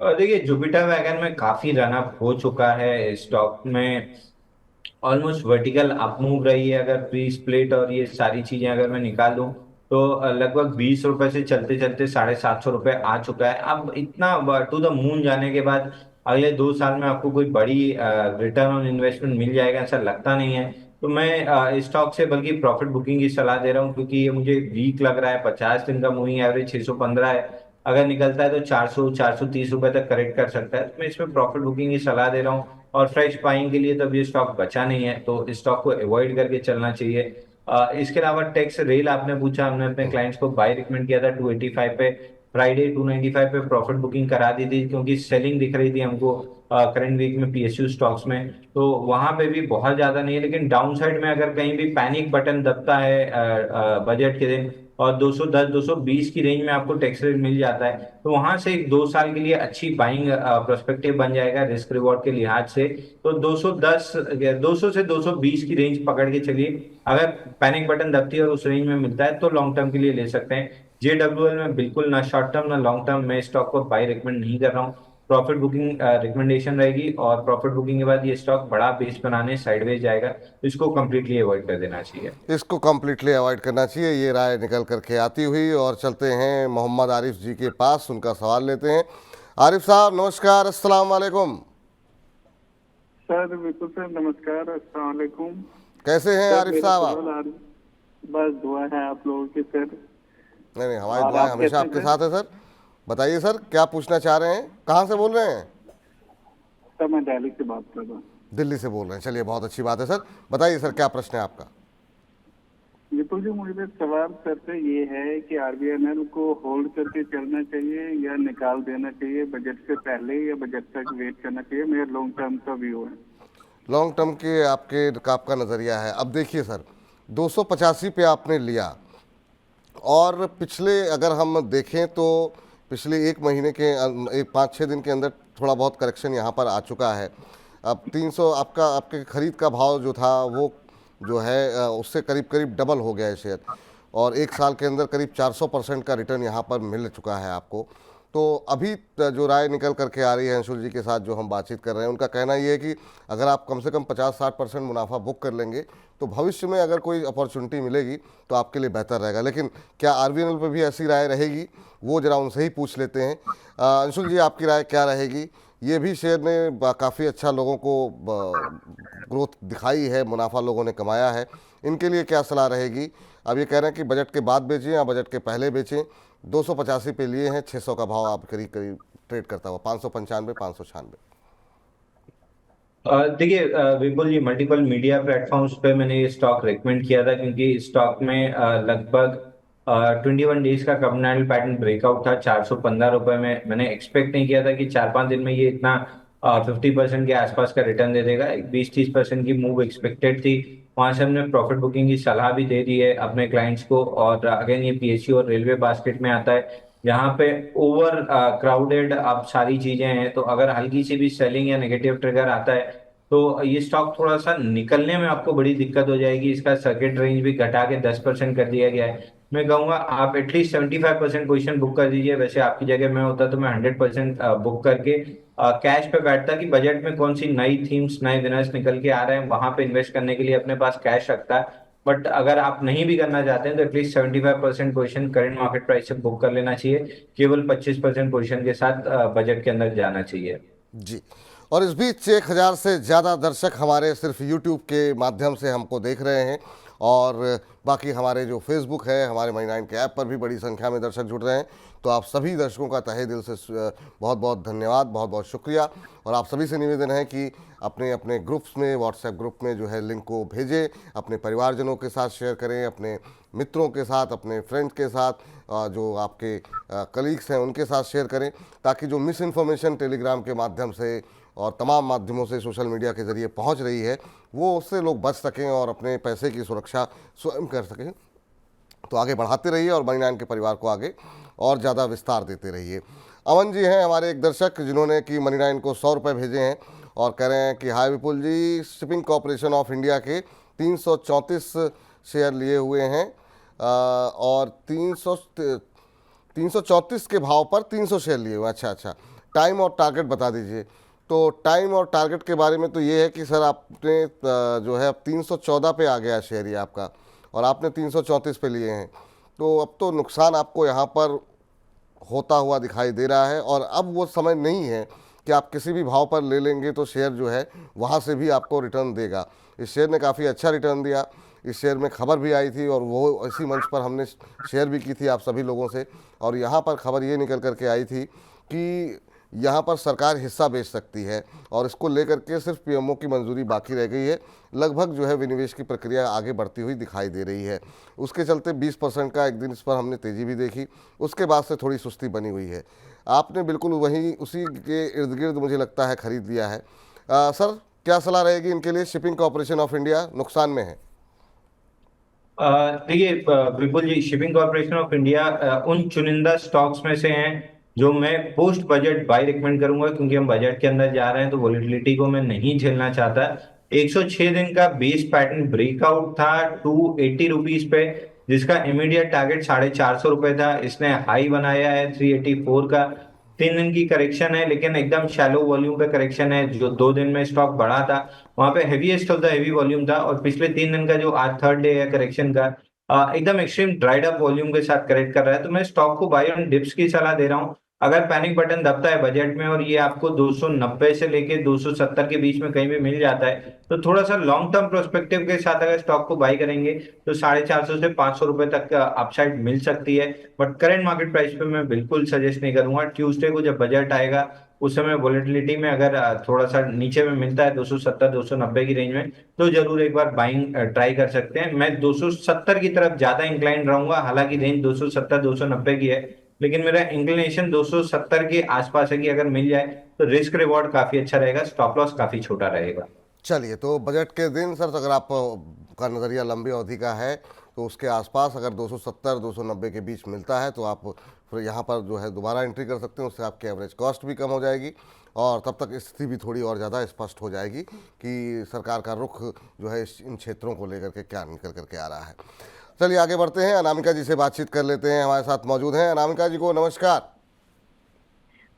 और देखिए, जुपिटर वैगन में काफी रन अप हो चुका है, स्टॉक में ऑलमोस्ट वर्टिकल अप मूव रही है। अगर प्री स्प्लिट और ये सारी चीजें अगर मैं निकाल दूं तो लगभग 20 रुपए से चलते चलते 750 रुपए आ चुका है। अब इतना टू द मून जाने के बाद अगले 2 साल में आपको कोई बड़ी रिटर्न ऑन इन्वेस्टमेंट मिल जाएगा ऐसा लगता नहीं है। तो मैं स्टॉक से बल्कि प्रॉफिट बुकिंग की सलाह दे रहा हूँ, क्योंकि ये मुझे वीक लग रहा है। 50 दिन का मूविंग एवरेज 615 है, अगर निकलता है तो 400 430 रुपए तक करेक्ट कर सकता है। तो मैं इसमें प्रॉफिट बुकिंग की सलाह दे रहा हूँ। और फ्रेश बाइंग के लिए तो अभी स्टॉक बचा नहीं है, तो स्टॉक को अवॉइड करके चलना चाहिए। इसके अलावा टैक्स रेल आपने पूछा, हमने अपने क्लाइंट्स को बाय रिकमेंड किया था 285 पे। फ्राइडे 295 पे प्रॉफिट बुकिंग करा दी थी, क्योंकि सेलिंग दिख रही थी हमको करंट वीक में पीएसयू स्टॉक्स में। तो वहां पे भी बहुत ज्यादा नहीं है, लेकिन डाउन साइड में अगर कहीं भी पैनिक बटन दबता है बजट के दिन और 210 220 की रेंज में आपको टैक्स रेट मिल जाता है, तो वहां से एक 2 साल के लिए अच्छी बाइंग प्रोस्पेक्टिव बन जाएगा रिस्क रिवॉर्ड के लिहाज से। तो 210 200 से 220 की रेंज पकड़ के चलिए। अगर पैनिक बटन दबती है और उस रेंज में मिलता है तो लॉन्ग टर्म के लिए ले सकते हैं। जेडब्ल्यूएल में बिल्कुल ना शॉर्ट टर्म ना लॉन्ग टर्म मैं स्टॉक को बाय रिकमेंड नहीं कर रहा हूँ। प्रॉफिट बुकिंग रिकमेंडेशन रहेगी, और प्रॉफिट बुकिंग के बाद ये स्टॉक बड़ा बेस बनाने साइडवेज जाएगा, तो इसको कंप्लीटली अवॉइड कर देना चाहिए। इसको कम्प्लीटली अवॉइड करना चाहिए, ये राय निकल करके आती हुई। और चलते हैं मोहम्मद आरिफ जी के पास, उनका सवाल लेते हैं। आरिफ साहब नमस्कार, अस्सलाम वालेकुम। सर बिल्कुल सर, नमस्कार, अस्सलाम वालेकुम। कैसे हैं सर आरिफ मेरा साहब आप? सवाल बस दुआ है आप लोगों की सर। नहीं नहीं, हमारी और दुआएं आप हमेशा कैसे आपके हैं? साथ है सर। बताइए सर, क्या पूछना चाह रहे हैं, कहाँ से बोल रहे हैं? सर मैं दिल्ली से बात कर रहा हूँ। दिल्ली से बोल रहे हैं, चलिए बहुत अच्छी बात है सर। बताइए सर, क्या प्रश्न है आपका? विपुल जी, मुझे सवाल सर से ये है कि आरबीएनएल को होल्ड करके चलना चाहिए या निकाल देना चाहिए बजट से पहले, या बजट तक वेट करना चाहिए? मेरा लॉन्ग टर्म का व्यू है। लॉन्ग टर्म के आपका नज़रिया है। अब देखिए सर, 285 पे आपने लिया, और पिछले अगर हम देखें तो पिछले एक महीने के एक 5-6 दिन के अंदर थोड़ा बहुत करेक्शन यहाँ पर आ चुका है। अब 300 आपके ख़रीद का भाव जो था वो जो है उससे करीब करीब डबल हो गया है शेयर, और एक साल के अंदर करीब 400% का रिटर्न यहाँ पर मिल चुका है आपको। तो अभी जो राय निकल करके आ रही है अंशुल जी के साथ जो हम बातचीत कर रहे हैं, उनका कहना ये है कि अगर आप कम से कम 50-60% मुनाफा बुक कर लेंगे तो भविष्य में अगर कोई अपॉर्चुनिटी मिलेगी तो आपके लिए बेहतर रहेगा। लेकिन क्या आरबीएनएल पे भी ऐसी राय रहेगी, वो जरा उनसे ही पूछ लेते हैं। अंशुल जी, आपकी राय क्या रहेगी? ये भी शेयर ने काफ़ी अच्छा लोगों को ग्रोथ दिखाई है, मुनाफा लोगों ने कमाया है, इनके लिए क्या सलाह रहेगी? अब ये कह रहे हैं कि बजट के बाद बेचें या बजट के पहले बेचें। 285 पे लिए हैं, 600 का भाव आप करीब करीब ट्रेड करता हुआ, 595 596। देखिए विपुल जी, मल्टीपल मीडिया प्लेटफॉर्म्स पे मैंने ये स्टॉक रिकमेंड किया था, क्योंकि स्टॉक में लगभग 21 डेज का कम्युनल पैटर्न ब्रेकआउट था 415 रुपए में। मैंने एक्सपेक्ट नहीं किया था कि 4-5 दिन में ये इतना 50% के आसपास का रिटर्न दे देगा। एक 20-30% की मूव एक्सपेक्टेड थी। वहां से हमने प्रॉफिट बुकिंग की सलाह भी दे दी है अपने क्लाइंट्स को। और अगेन ये पीएसयू और रेलवे बास्केट में आता है, जहाँ पे ओवर क्राउडेड अब सारी चीजें हैं। तो अगर हल्की सी भी सेलिंग या नेगेटिव ट्रिगर आता है तो ये स्टॉक थोड़ा सा निकलने में आपको बड़ी दिक्कत हो जाएगी। इसका सर्किट रेंज भी घटा के 10% कर दिया गया है। मैं कहूंगा आप एटलीस्ट 75% पोजीशन बुक कर दीजिए। वैसे आपकी जगह मैं होता तो मैं 100% बुक करके कैश पे बैठता, कि बजट में कौन सी नई थीम्स नए विनर्स निकल के आ रहे हैं वहां पे इन्वेस्ट करने के लिए अपने पास कैश रखता है। बट अगर आप नहीं भी करना चाहते हैं तो at least 75% position current market price से बुक कर लेना चाहिए। केवल 25% पोजीशन के साथ बजट के अंदर जाना चाहिए। जी। और इस बीच 1000 से ज़्यादा दर्शक हमारे सिर्फ यूट्यूब के माध्यम से हमको देख रहे हैं, और बाकी हमारे जो फेसबुक है, हमारे मनी 9 के ऐप पर भी बड़ी संख्या में दर्शक जुड़ रहे हैं। तो आप सभी दर्शकों का तहे दिल से बहुत बहुत धन्यवाद, बहुत बहुत शुक्रिया। और आप सभी से निवेदन है कि अपने अपने ग्रुप्स में, व्हाट्सएप ग्रुप में जो है लिंक को भेजें, अपने परिवारजनों के साथ शेयर करें, अपने मित्रों के साथ, अपने फ्रेंड्स के साथ, जो आपके कलीग्स हैं उनके साथ शेयर करें, ताकि जो मिस इन्फॉर्मेशन टेलीग्राम के माध्यम से और तमाम माध्यमों से सोशल मीडिया के ज़रिए पहुंच रही है वो उससे लोग बच सकें और अपने पैसे की सुरक्षा स्वयं कर सकें। तो आगे बढ़ाते रहिए और मनी 9 के परिवार को आगे और ज़्यादा विस्तार देते रहिए। अमन जी हैं हमारे एक दर्शक, जिन्होंने कि मनी 9 को 100 रुपये भेजे हैं और कह रहे हैं कि हाय विपुल जी, शिपिंग कॉरपोरेशन ऑफ इंडिया के 334 शेयर लिए हुए हैं और 334 के भाव पर 300 शेयर लिए हुए। अच्छा, टाइम और टारगेट बता दीजिए। तो टाइम और टारगेट के बारे में तो ये है कि सर आपने जो है अब 314 पे आ गया शेयर ये आपका, और आपने 334 पे लिए हैं। तो अब तो नुकसान आपको यहाँ पर होता हुआ दिखाई दे रहा है, और अब वो समय नहीं है कि आप किसी भी भाव पर ले लेंगे तो शेयर जो है वहाँ से भी आपको रिटर्न देगा। इस शेयर ने काफ़ी अच्छा रिटर्न दिया। इस शेयर में खबर भी आई थी और वो इसी मंच पर हमने शेयर भी की थी आप सभी लोगों से, और यहाँ पर खबर ये निकल कर के आई थी कि यहाँ पर सरकार हिस्सा बेच सकती है, और इसको लेकर के सिर्फ पीएमओ की मंजूरी बाकी रह गई है। लगभग जो है विनिवेश की प्रक्रिया आगे बढ़ती हुई दिखाई दे रही है। उसके चलते 20% का एक दिन इस पर हमने तेज़ी भी देखी, उसके बाद से थोड़ी सुस्ती बनी हुई है। आपने बिल्कुल वहीं उसी के इर्द गिर्द मुझे लगता है खरीद लिया है। सर, क्या सलाह रहेगी इनके लिए? शिपिंग कॉरपोरेशन ऑफ इंडिया नुकसान में है। देखिए विपुल जी, शिपिंग कॉर्पोरेशन ऑफ इंडिया उन चुनिंदा स्टॉक्स में से हैं जो मैं पोस्ट बजट बाय रिकमेंड करूंगा, क्योंकि हम बजट के अंदर जा रहे हैं तो वोलेटिलिटी को मैं नहीं झेलना चाहता। 106 दिन का बेस पैटर्न ब्रेकआउट था 280 रुपीज पे, जिसका इमीडिएट टारगेट 450 रुपए था। इसने हाई बनाया है 384 का। 3 दिन की करेक्शन है, लेकिन एकदम शैलो वॉल्यूम पे करेक्शन है। जो 2 दिन में स्टॉक बढ़ा था वहां पे heaviest of the heavy volume था, और पिछले 3 दिन का जो आज थर्ड डे है करेक्शन का, एकदम एक्सट्रीम ड्राइड अप वॉल्यूम के साथ करेक्ट कर रहा है। तो मैं स्टॉक को बाय ऑन डिप्स की सलाह दे रहा हूं। अगर पैनिक बटन दबता है बजट में और ये आपको 290 से लेके 270 के बीच में कहीं भी मिल जाता है, तो थोड़ा सा लॉन्ग टर्म प्रोस्पेक्टिव के साथ अगर स्टॉक को बाय करेंगे तो 450 से 500 रुपए तक का अपसाइड मिल सकती है। बट करंट मार्केट प्राइस पे मैं बिल्कुल सजेस्ट नहीं करूंगा। ट्यूसडे को जब बजट आएगा उस समय वोलेटिलिटी में अगर थोड़ा सा नीचे में मिलता है 270 290 की रेंज में, तो जरूर एक बार बाइंग ट्राई कर सकते हैं। मैं 270 की तरफ ज्यादा इंक्लाइन रहूंगा, हालांकि रेंज 270 290 की है, लेकिन मेरा इंक्लिनेशन 270 के आसपास है कि अगर मिल जाए तो रिस्क रिवॉर्ड काफी अच्छा रहेगा, स्टॉप लॉस काफी छोटा रहेगा। चलिए, तो बजट के दिन सर, अगर आप का नज़रिया लंबी अवधि का है तो उसके आसपास अगर 270 290 के बीच मिलता है तो आप फिर यहाँ पर जो है दोबारा एंट्री कर सकते हैं। उससे आपकी एवरेज कॉस्ट भी कम हो जाएगी, और तब तक स्थिति भी थोड़ी और ज़्यादा स्पष्ट हो जाएगी कि सरकार का रुख जो है इन क्षेत्रों को लेकर के क्या निकल करके आ रहा है। चलिए आगे बढ़ते हैं, अनामिका जी से बातचीत कर लेते हैं। हमारे साथ मौजूद हैं। अनामिका जी को नमस्कार।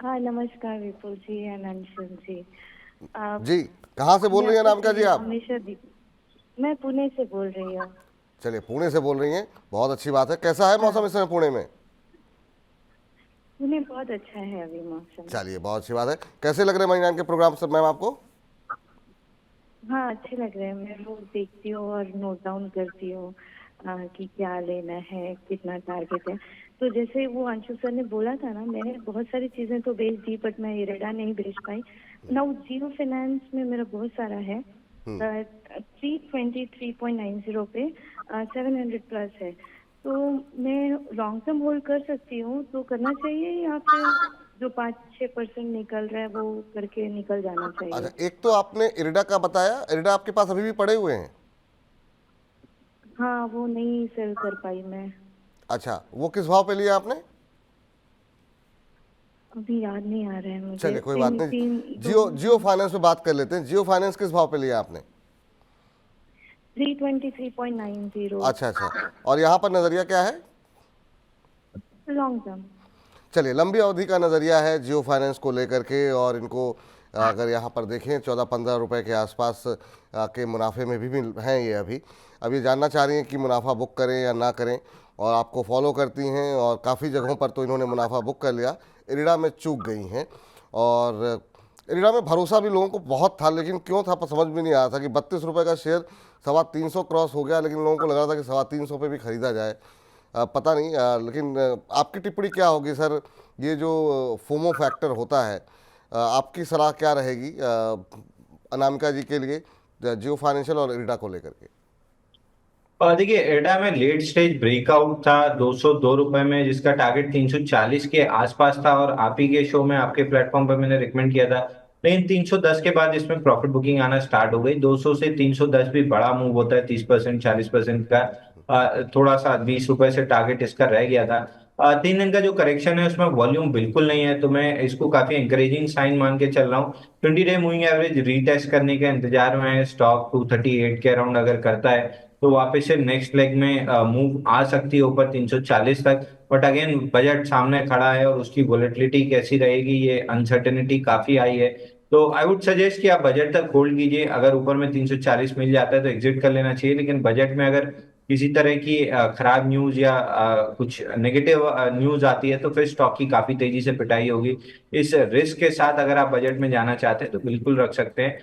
हाँ, नमस्कार विपुल जी एंड अंशुल जी। जी, कहाँ से बोल रही हैं अनामिका जी आप? मैं पुणे से बोल रही हूँ। चलिए, पुणे से बोल रही हैं, बहुत अच्छी बात है। कैसा है मौसम इस समय पुणे में? पुणे बहुत अच्छा है अभी मौसम। चलिए, बहुत अच्छी बात है। कैसे लग रहे हैं महिना के प्रोग्राम सब मैम आपको? हाँ, अच्छे लग रहे हैं। मैं रोज देखती हूँ और नोट डाउन करती हूँ कि क्या लेना है, कितना टारगेट है। तो जैसे वो अंशु सर ने बोला था ना, मैंने बहुत सारी चीजें तो बेच दी, बट मैं इरेडा नहीं बेच पाई। नाउ जियो फाइनेंस में मेरा बहुत सारा है, 323.90 पे 700 प्लस है। तो मैं लॉन्ग टर्म होल्ड कर सकती हूँ, तो करना चाहिए, या फिर जो 5-6% निकल रहा है वो करके निकल जाना चाहिए? अच्छा, एक तो आपने इरिडा का बताया, इरिडा आपके पास अभी भी पड़े हुए हैं? हाँ, वो नहीं सेल कर पाई मैं। अच्छा, वो किस भाव पे लिया आपने? अभी याद नहीं आ रहा है मुझे। चलिए, कोई बात नहीं। जियो फाइनेंस पे बात कर लेते हैं। जियो फाइनेंस किस भाव पे लिया आपने? 323.90। अच्छा अच्छा, और यहाँ पर नज़रिया क्या है? Long term. चलिए, लंबी अवधि का नज़रिया है जियो फाइनेंस को लेकर के, और इनको अगर यहाँ पर देखें 14-15 रुपए के आसपास के मुनाफे में भी हैं ये अभी। अब ये जानना चाह रही हैं कि मुनाफा बुक करें या ना करें, और आपको फॉलो करती हैं, और काफ़ी जगहों पर तो इन्होंने मुनाफा बुक कर लिया। इरिडा में चूक गई हैं, और इरिडा में भरोसा भी लोगों को बहुत था, लेकिन क्यों था समझ में नहीं आ रहा था कि 32 रुपये का शेयर 325 क्रॉस हो गया, लेकिन लोगों को लग रहा था कि 325 पे भी ख़रीदा जाए। पता नहीं, लेकिन आपकी टिप्पणी क्या होगी सर? ये जो फोमो फैक्टर होता है, आपकी सलाह क्या रहेगी अनामिका जी के लिए जियो फाइनेंशियल और इरिडा को लेकर के? देखिए, एडा में लेट स्टेज ब्रेकआउट था 202 रुपए में, जिसका टारगेट 340 के आसपास था, और आप ही के शो में आपके प्लेटफॉर्म पर मैंने रिकमेंड किया था। लेकिन 310 के बाद इसमें प्रॉफिट बुकिंग आना स्टार्ट हो गई। 200 से 310 भी बड़ा मूव होता है, 30% 40% का। थोड़ा सा 20 रुपए से टारगेट इसका रह गया था। 3 दिन का जो करेक्शन है उसमें वॉल्यूम बिल्कुल नहीं है, तो मैं इसको काफी इंकरेजिंग साइन मान के चल रहा हूँ। 20-डे मूविंग एवरेज रीटेस्ट करने के इंतजार में है। स्टॉक 238 के अराउंड अगर करता है तो वापस से नेक्स्ट लेग में मूव आ सकती है ऊपर 340 तक। बट अगेन बजट सामने खड़ा है और उसकी वोलेटिलिटी कैसी रहेगी, ये अनसर्टेनिटी काफी आई है। तो आई वुड सजेस्ट कि आप बजट तक होल्ड कीजिए। अगर ऊपर में 340 मिल जाता है तो एग्जिट कर लेना चाहिए, लेकिन बजट में अगर किसी तरह की खराब न्यूज या कुछ नेगेटिव न्यूज आती है तो फिर स्टॉक की काफी तेजी से पिटाई होगी। इस रिस्क के साथ अगर आप बजट में जाना चाहते हैं तो बिल्कुल रख सकते हैं।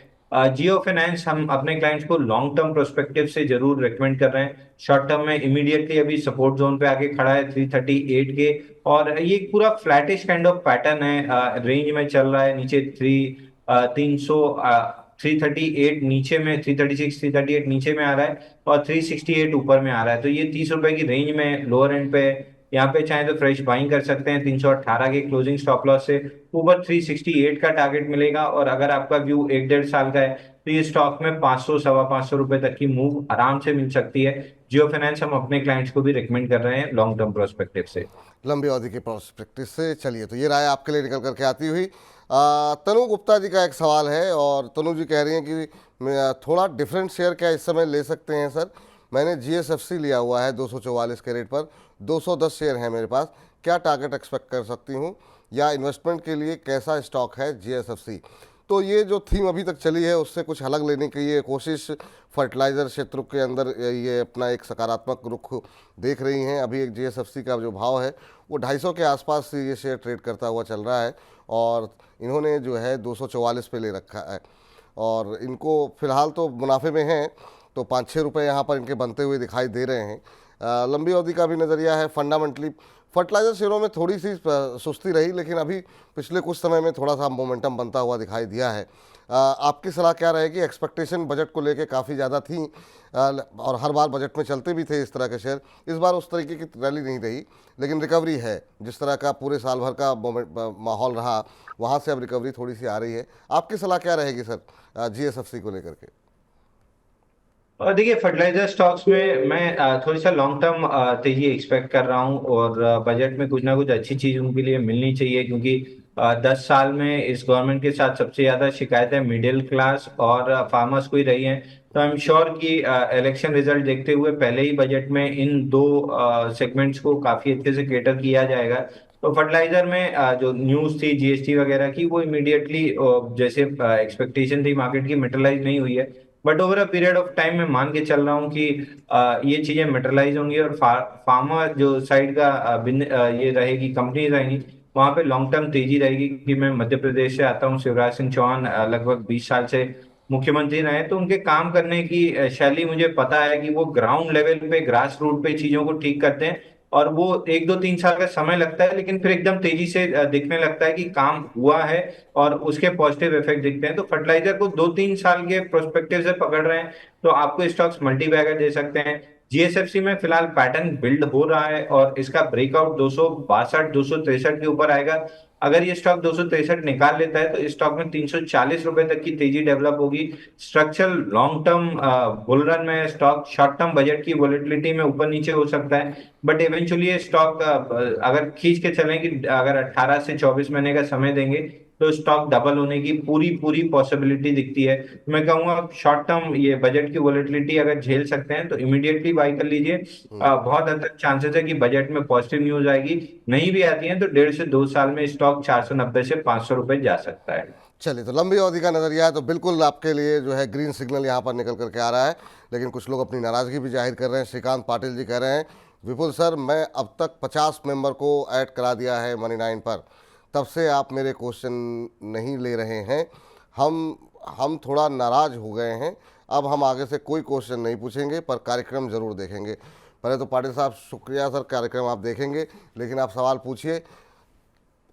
जियो फाइनेंस हम अपने क्लाइंट्स को लॉन्ग टर्म प्रोस्पेक्टिव से जरूर रिकमेंड कर रहे हैं। शॉर्ट टर्म में इमीडिएटली अभी सपोर्ट जोन पे आके खड़ा है 338 के, और ये पूरा फ्लैटिश काइंड ऑफ पैटर्न है, रेंज में चल रहा है। नीचे 338 नीचे में, 336 338 नीचे में आ रहा है, और 368 ऊपर में आ रहा है। तो ये 30 रुपए की रेंज में लोअर एंड पे है। यहाँ पे चाहे तो फ्रेश बाइंग कर सकते हैं 318 के क्लोजिंग स्टॉप लॉस से। ऊपर 368 का टारगेट मिलेगा, और अगर आपका व्यू 1 डेढ़ साल का है तो ये स्टॉक में 500 सवा 500 रुपए तक की मूव आराम से मिल सकती है। जियो फाइनेंस हम अपने क्लाइंट्स को भी रिकमेंड कर रहे हैं लॉन्ग टर्म प्रोस्पेक्टिव से। लंबी अवधि के प्रोस्पेक्टिव से। चलिए, तो ये राय आपके लिए निकल करके आती हुई। तनु गुप्ता जी का एक सवाल है, और तनु जी कह रही हैं कि थोड़ा डिफरेंट शेयर क्या इस समय ले सकते हैं सर। मैंने GSFC लिया हुआ है 244 के रेट पर, 210 शेयर है मेरे पास, क्या टारगेट एक्सपेक्ट कर सकती हूँ, या इन्वेस्टमेंट के लिए कैसा स्टॉक है GSFC। तो ये जो थीम अभी तक चली है उससे कुछ अलग लेने की ये कोशिश फर्टिलाइज़र क्षेत्र के अंदर ये अपना एक सकारात्मक रुख देख रही हैं। अभी एक GSFC का जो भाव है वो 250 के आसपास ये शेयर ट्रेड करता हुआ चल रहा है, और इन्होंने जो है 244 पे ले रखा है, और इनको फ़िलहाल तो मुनाफे में हैं, तो 5-6 रुपये यहाँ पर इनके बनते हुए दिखाई दे रहे हैं। लंबी अवधि का भी नज़रिया है। फंडामेंटली फर्टिलाइज़र शेयरों में थोड़ी सी सुस्ती रही, लेकिन अभी पिछले कुछ समय में थोड़ा सा मोमेंटम बनता हुआ दिखाई दिया है। आपकी सलाह क्या रहेगी? एक्सपेक्टेशन बजट को लेके काफ़ी ज़्यादा थी, और हर बार बजट में चलते भी थे इस तरह के शेयर। इस बार उस तरीके की रैली नहीं रही, लेकिन रिकवरी है। जिस तरह का पूरे साल भर का माहौल रहा, वहाँ से अब रिकवरी थोड़ी सी आ रही है। आपकी सलाह क्या रहेगी सर GSFC को लेकर के? और देखिए, फर्टिलाइजर स्टॉक्स में मैं थोड़ी सा लॉन्ग टर्म तेजी एक्सपेक्ट कर रहा हूँ, और बजट में कुछ ना कुछ अच्छी चीज उनके लिए मिलनी चाहिए, क्योंकि 10 साल में इस गवर्नमेंट के साथ सबसे ज्यादा शिकायतें मिडिल क्लास और फार्मर्स को ही रही हैं। तो आई एम श्योर कि इलेक्शन रिजल्ट देखते हुए पहले ही बजट में इन दो सेगमेंट्स को काफी अच्छे से केटर किया जाएगा। तो फर्टिलाइजर में जो न्यूज थी GST वगैरह की, वो इमीडिएटली जैसे एक्सपेक्टेशन थी मार्केट की, मेटेरियलाइज नहीं हुई है। But over a period of time मैं मान के चल रहा हूँ कि ये चीजें मेटेरियलाइज होंगी, और फार्मर जो साइड का ये रहेगी, कंपनी रहेंगी, वहां पे लॉन्ग टर्म तेजी रहेगी। क्योंकि मैं मध्य प्रदेश से आता हूँ, शिवराज सिंह चौहान लगभग 20 साल से मुख्यमंत्री रहे, तो उनके काम करने की शैली मुझे पता है कि वो ग्राउंड लेवल पे, ग्रास रूट पे चीजों को ठीक करते हैं। और वो 1 2 3 साल का समय लगता है, लेकिन फिर एकदम तेजी से दिखने लगता है कि काम हुआ है, और उसके पॉजिटिव इफेक्ट दिखते हैं। तो फर्टिलाइजर को 2 3 साल के प्रोस्पेक्टिव से पकड़ रहे हैं तो आपको स्टॉक्स मल्टी बैगर दे सकते हैं। GSFC में फिलहाल पैटर्न बिल्ड हो रहा है, और इसका ब्रेकआउट 262 263 के ऊपर आएगा। अगर ये स्टॉक 263 निकाल लेता है तो इस स्टॉक में 340 रुपए तक की तेजी डेवलप होगी। Structural long term bull run में स्टॉक शॉर्ट टर्म बजट की वॉलेटिलिटी में ऊपर नीचे हो सकता है, बट इवेंचुअली ये स्टॉक अगर खींच के चलें कि अगर 18 से 24 महीने का समय देंगे तो स्टॉक डबल होने की पूरी पूरी पॉसिबिलिटी दिखती है। मैं कहूंगा शॉर्ट टर्म ये बजट की वॉलेटिलिटी अगर झेल सकते हैं तो इमीडिएटली बाई कर लीजिए। बहुत हद तक चांसेस है कि बजट में पॉजिटिव न्यूज आएगी। नहीं भी आती है तो 1.5 से 2 साल में स्टॉक 490 से 500 रुपए जा सकता है। चलिए, तो लंबी अवधि का नज़रिया है, तो बिल्कुल आपके लिए जो है ग्रीन सिग्नल यहाँ पर निकल करके आ रहा है। लेकिन कुछ लोग अपनी नाराज़गी भी जाहिर कर रहे हैं। श्रीकांत पाटिल जी कह रहे हैं, विपुल सर मैं अब तक 50 मेंबर को ऐड करा दिया है मनी9 पर, तब से आप मेरे क्वेश्चन नहीं ले रहे हैं। हम थोड़ा नाराज़ हो गए हैं। अब हम आगे से कोई क्वेश्चन नहीं पूछेंगे, पर कार्यक्रम ज़रूर देखेंगे। पहले तो पाटिल साहब शुक्रिया सर, कार्यक्रम आप देखेंगे, लेकिन आप सवाल पूछिए।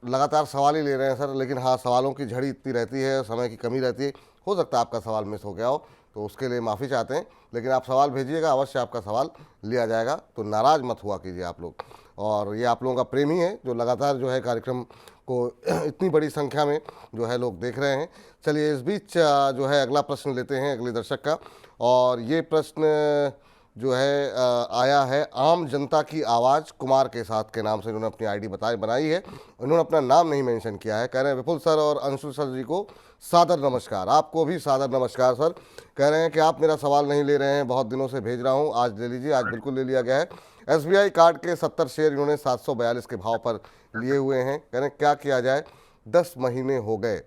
लगातार सवाल ही ले रहे हैं सर, लेकिन हाँ, सवालों की झड़ी इतनी रहती है, समय की कमी रहती है, हो सकता है आपका सवाल मिस हो गया हो, तो उसके लिए माफ़ी चाहते हैं। लेकिन आप सवाल भेजिएगा, अवश्य आपका सवाल लिया जाएगा, तो नाराज़ मत हुआ कीजिए आप लोग। और ये आप लोगों का प्रेम ही है जो लगातार जो है कार्यक्रम को इतनी बड़ी संख्या में जो है लोग देख रहे हैं। चलिए, इस बीच जो है अगला प्रश्न लेते हैं अगले दर्शक का, और ये प्रश्न जो है आया है आम जनता की आवाज़ कुमार के साथ के नाम से, इन्होंने अपनी आईडी बनाई है। इन्होंने अपना नाम नहीं मेंशन किया है। कह रहे हैं विपुल सर और अंशु सर जी को सादर नमस्कार। आपको भी सादर नमस्कार सर। कह रहे हैं कि आप मेरा सवाल नहीं ले रहे हैं, बहुत दिनों से भेज रहा हूं, आज ले लीजिए। आज बिल्कुल ले लिया गया है। SBI कार्ड के 70 शेयर इन्होंने 742 के भाव पर लिए हुए हैं। कह रहे हैं क्या किया जाए, 10 महीने हो गए।